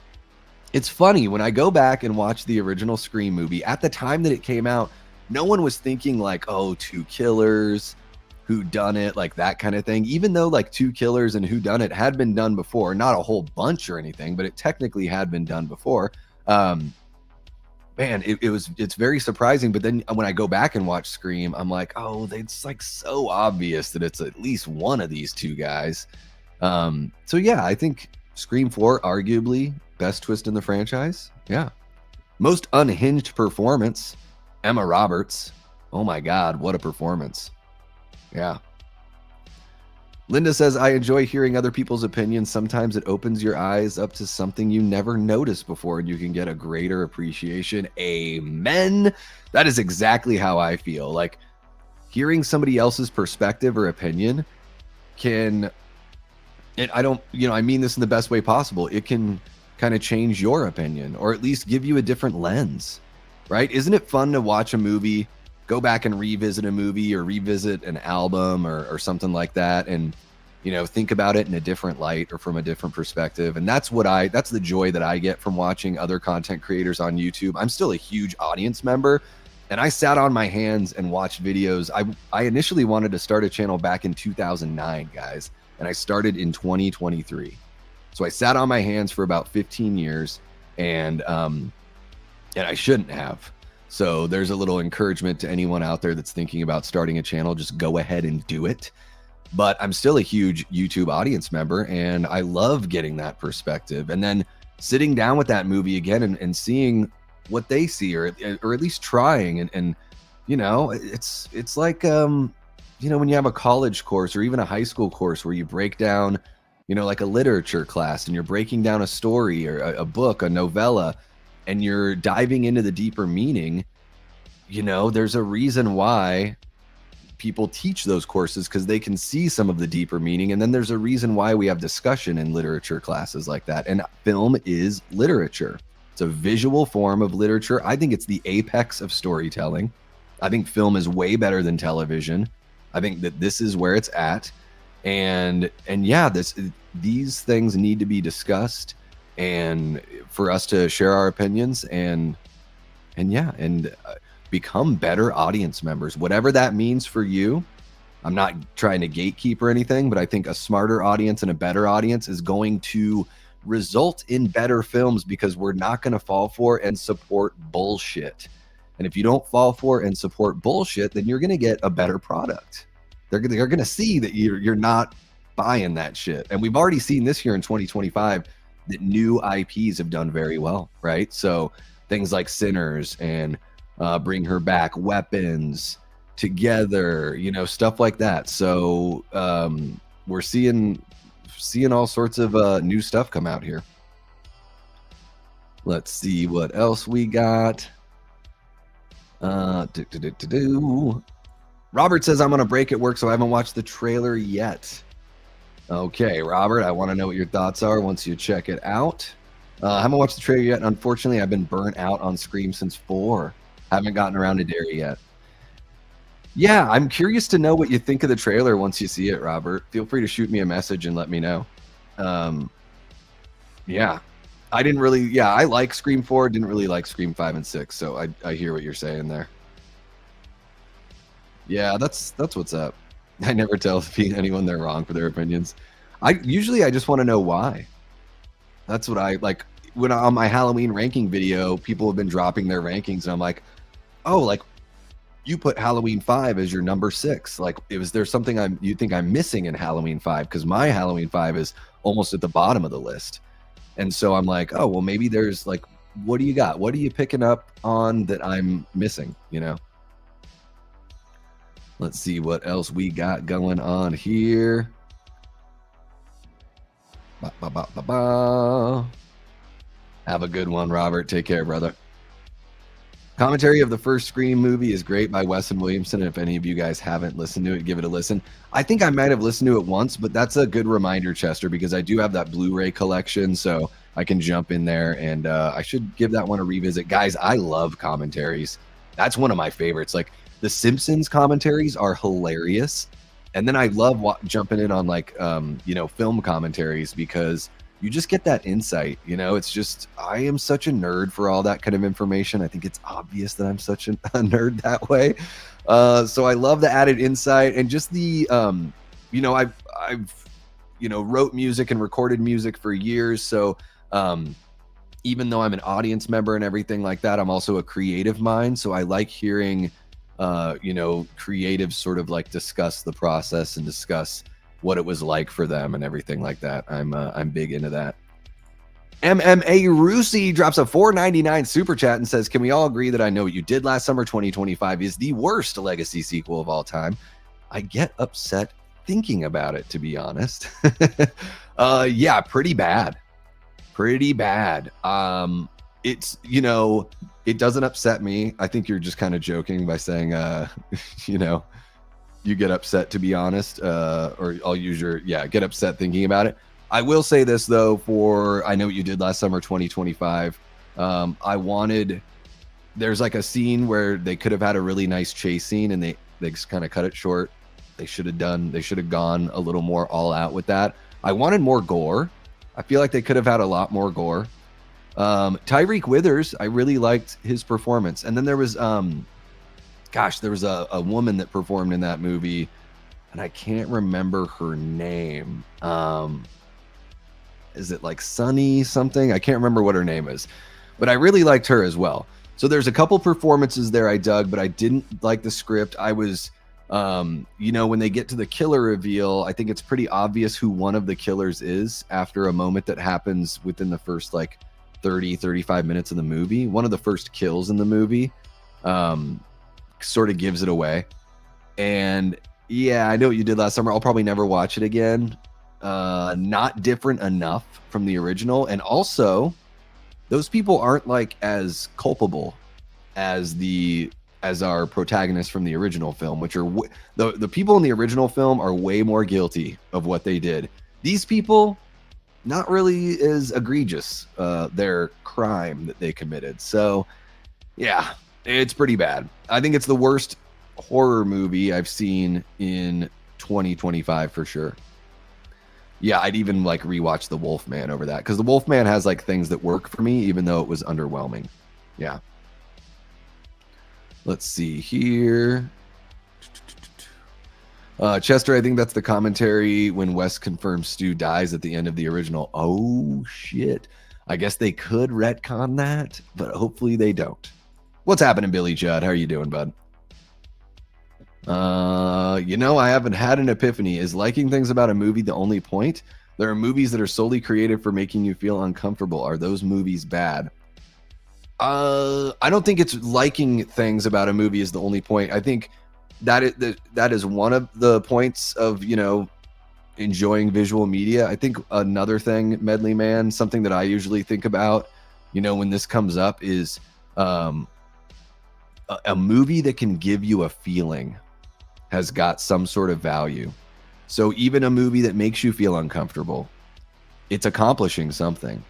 It's funny, when I go back and watch the original Scream movie, at the time that it came out, no one was thinking like, oh, two killers, who done it, like that kind of thing. Even though like two killers and who done it had been done before, not a whole bunch or anything, but it technically had been done before. Man, it's very surprising. But then when I go back and watch Scream, I'm like, oh, it's like so obvious that it's at least one of these two guys. So yeah, I think Scream 4 arguably Best twist in the franchise? Yeah. Most unhinged performance, Emma Roberts. Oh my God, what a performance. Yeah. Linda says, I enjoy hearing other people's opinions. Sometimes it opens your eyes up to something you never noticed before, and you can get a greater appreciation. Amen. That is exactly how I feel. Like, hearing somebody else's perspective or opinion can, and I don't, I mean this in the best way possible. It can kind of change your opinion, or at least give you a different lens, right? Isn't it fun to watch a movie, go back and revisit a movie or revisit an album or something like that, and think about it in a different light or from a different perspective? And that's the joy that I get from watching other content creators on YouTube. I'm still a huge audience member, and I sat on my hands and watched videos. I initially wanted to start a channel back in 2009, guys, and I started in 2023. So I sat on my hands for about 15 years, and I shouldn't have. So there's a little encouragement to anyone out there that's thinking about starting a channel. Just go ahead and do it. But I'm still a huge YouTube audience member, and I love getting that perspective. And then sitting down with that movie again and seeing what they see, or at least trying. And it's like, when you have a college course or even a high school course where you break down, like a literature class, and you're breaking down a story or a book, a novella, and you're diving into the deeper meaning. There's a reason why people teach those courses, because they can see some of the deeper meaning. And then there's a reason why we have discussion in literature classes like that. And film is literature. It's a visual form of literature. I think it's the apex of storytelling. I think film is way better than television. I think that this is where it's at. And yeah, these things need to be discussed, and for us to share our opinions and become better audience members, whatever that means for you. I'm not trying to gatekeep or anything, but I think a smarter audience and a better audience is going to result in better films, because we're not going to fall for and support bullshit. And if you don't fall for and support bullshit, then you're going to get a better product. They're going to see that you're not buying that shit. And we've already seen this year in 2025 that new IPs have done very well, right? So things like Sinners and Bring Her Back, Weapons, Together, stuff like that. So we're seeing all sorts of new stuff come out here. Let's see what else we got. Robert says, I'm on a break at work, so I haven't watched the trailer yet. Okay, Robert, I want to know what your thoughts are once you check it out. I haven't watched the trailer yet. Unfortunately, I've been burnt out on Scream since 4. Haven't gotten around to Dairy yet. Yeah, I'm curious to know what you think of the trailer once you see it, Robert. Feel free to shoot me a message and let me know. Yeah, I like Scream 4, didn't really like Scream 5 and 6, so I hear what you're saying there. Yeah, that's what's up. I never tell anyone they're wrong for their opinions. I just want to know why. That's what I like. When on my Halloween ranking video, people have been dropping their rankings, and I'm like, oh, like, you put Halloween 5 as your number 6. Like, is there something you think I'm missing in Halloween 5? Because my Halloween 5 is almost at the bottom of the list. And so I'm like, oh, well, maybe there's like, what do you got? What are you picking up on that I'm missing? Let's see what else we got going on here. Have a good one, Robert. Take care, brother. Commentary of the first Scream movie is great by Wes and Williamson. If any of you guys haven't listened to it, give it a listen. I think I might have listened to it once, but that's a good reminder, Chester, because I do have that Blu-ray collection, so I can jump in there, and I should give that one a revisit. Guys, I love commentaries. That's one of my favorites. Like, the Simpsons commentaries are hilarious. And then I love jumping in on like, film commentaries, because you just get that insight. It's just, I am such a nerd for all that kind of information. I think it's obvious that I'm such a nerd that way. So I love the added insight, and just the, I've wrote music and recorded music for years. So even though I'm an audience member and everything like that, I'm also a creative mind. So I like hearing creatives sort of like discuss the process and discuss what it was like for them and everything like that. I'm big into that. MMA Rusi drops a $4.99 super chat and says, can we all agree that I Know What You Did Last Summer 2025 is the worst legacy sequel of all time? I get upset thinking about it, to be honest. Yeah, pretty bad. Pretty bad. It's, you know, it doesn't upset me. I think you're just kind of joking by saying, you know, you get upset, to be honest, or I'll use your, get upset thinking about it. I will say this, though, for I Know What You Did Last Summer 2025. There's like a scene where they could have had a really nice chase scene and they just kind of cut it short. They should have gone a little more all out with that. I wanted more gore. I feel like they could have had a lot more gore. Tyreek Withers, I really liked his performance. And then there was, there was a woman that performed in that movie, and I can't remember her name. Is it like Sunny something? I can't remember what her name is, but I really liked her as well. So there's a couple performances there I dug, but I didn't like the script. I was, you know, when they get to the killer reveal, I think it's pretty obvious who one of the killers is after a moment that happens within the first like 35 minutes of the movie. One of the first kills in the movie sort of gives it away. And yeah, I Know What You Did Last Summer. I'll probably never watch it again. Not different enough from the original, and also those people aren't like as culpable as our protagonists from the original film, which are the people in the original film are way more guilty of what they did. These people, not really as egregious, their crime that they committed. So yeah, it's pretty bad. I think it's the worst horror movie I've seen in 2025 for sure. Yeah, I'd even like rewatch The Wolfman over that, because The Wolfman has like things that work for me, even though it was underwhelming. Yeah. Let's see here. Chester, I think that's the commentary when Wes confirms Stu dies at the end of the original. Oh, shit. I guess they could retcon that, but hopefully they don't. What's happening, Billy Judd? How are you doing, bud? You know, I haven't had an epiphany. Is liking things about a movie the only point? There are movies that are solely created for making you feel uncomfortable. Are those movies bad? I don't think it's liking things about a movie is the only point. I think that is one of the points of, you know, enjoying visual media. I think another thing, Medley Man, something that I usually think about, you know, when this comes up is a movie that can give you a feeling has got some sort of value. So even a movie that makes you feel uncomfortable, it's accomplishing something.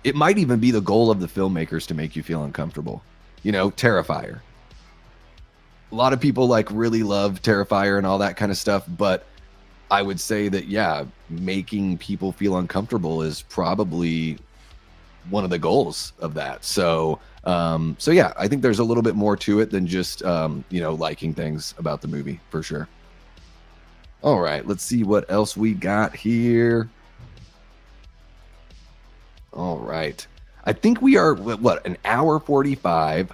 It might even be the goal of the filmmakers to make you feel uncomfortable. You know, Terrifier. A lot of people like really love Terrifier and all that kind of stuff, but I would say that, yeah, making people feel uncomfortable is probably one of the goals of that. So yeah, I think there's a little bit more to it than just, you know, liking things about the movie for sure. All right, let's see what else we got here. All right. I think we are, what, an hour 45.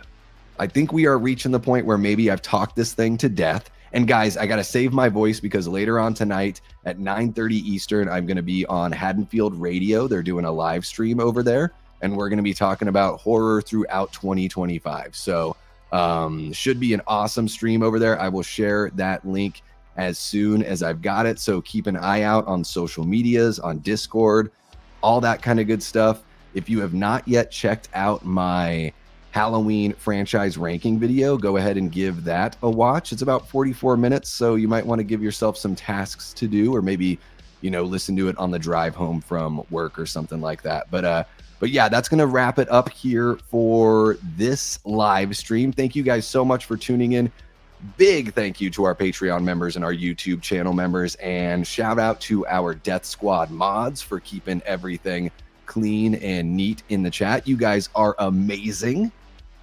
I think we are reaching the point where maybe I've talked this thing to death. And guys, I got to save my voice because later on tonight at 9:30 Eastern, I'm going to be on Haddonfield Radio. They're doing a live stream over there, and we're going to be talking about horror throughout 2025. So should be an awesome stream over there. I will share that link as soon as I've got it. So keep an eye out on social medias, on Discord, all that kind of good stuff. If you have not yet checked out my Halloween franchise ranking video, go ahead and give that a watch. It's about 44 minutes, so you might want to give yourself some tasks to do, or maybe, you know, listen to it on the drive home from work or something like that. But yeah, that's going to wrap it up here for this live stream. Thank you guys so much for tuning in. Big thank you to our Patreon members and our YouTube channel members, and shout out to our Death Squad mods for keeping everything clean and neat in the chat. You guys are amazing.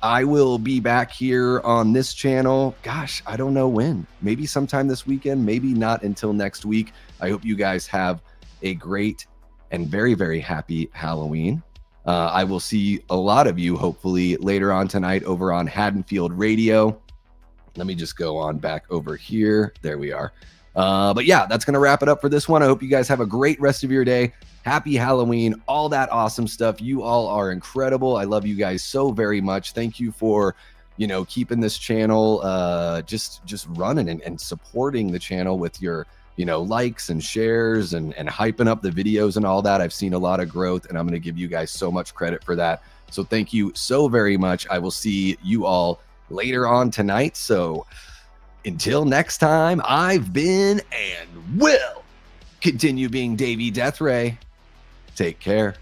I will be back here on this channel. Gosh, I don't know when. Maybe sometime this weekend, maybe not until next week. I hope you guys have a great and very, very happy Halloween. I will see a lot of you hopefully later on tonight over on Haddonfield Radio. Let me just go on back over here. There we are. But yeah, that's going to wrap it up for this one. I hope you guys have a great rest of your day. happy Halloween, all that awesome stuff. You all are incredible. I love you guys so very much. Thank you for, you know, keeping this channel just running and supporting the channel with your, you know, likes and shares and hyping up the videos and all that. I've seen a lot of growth, and I'm going to give you guys so much credit for that. So thank you so very much. I will see you all later on tonight. So until next time, I've been and will continue being Davey Deathray. Take care.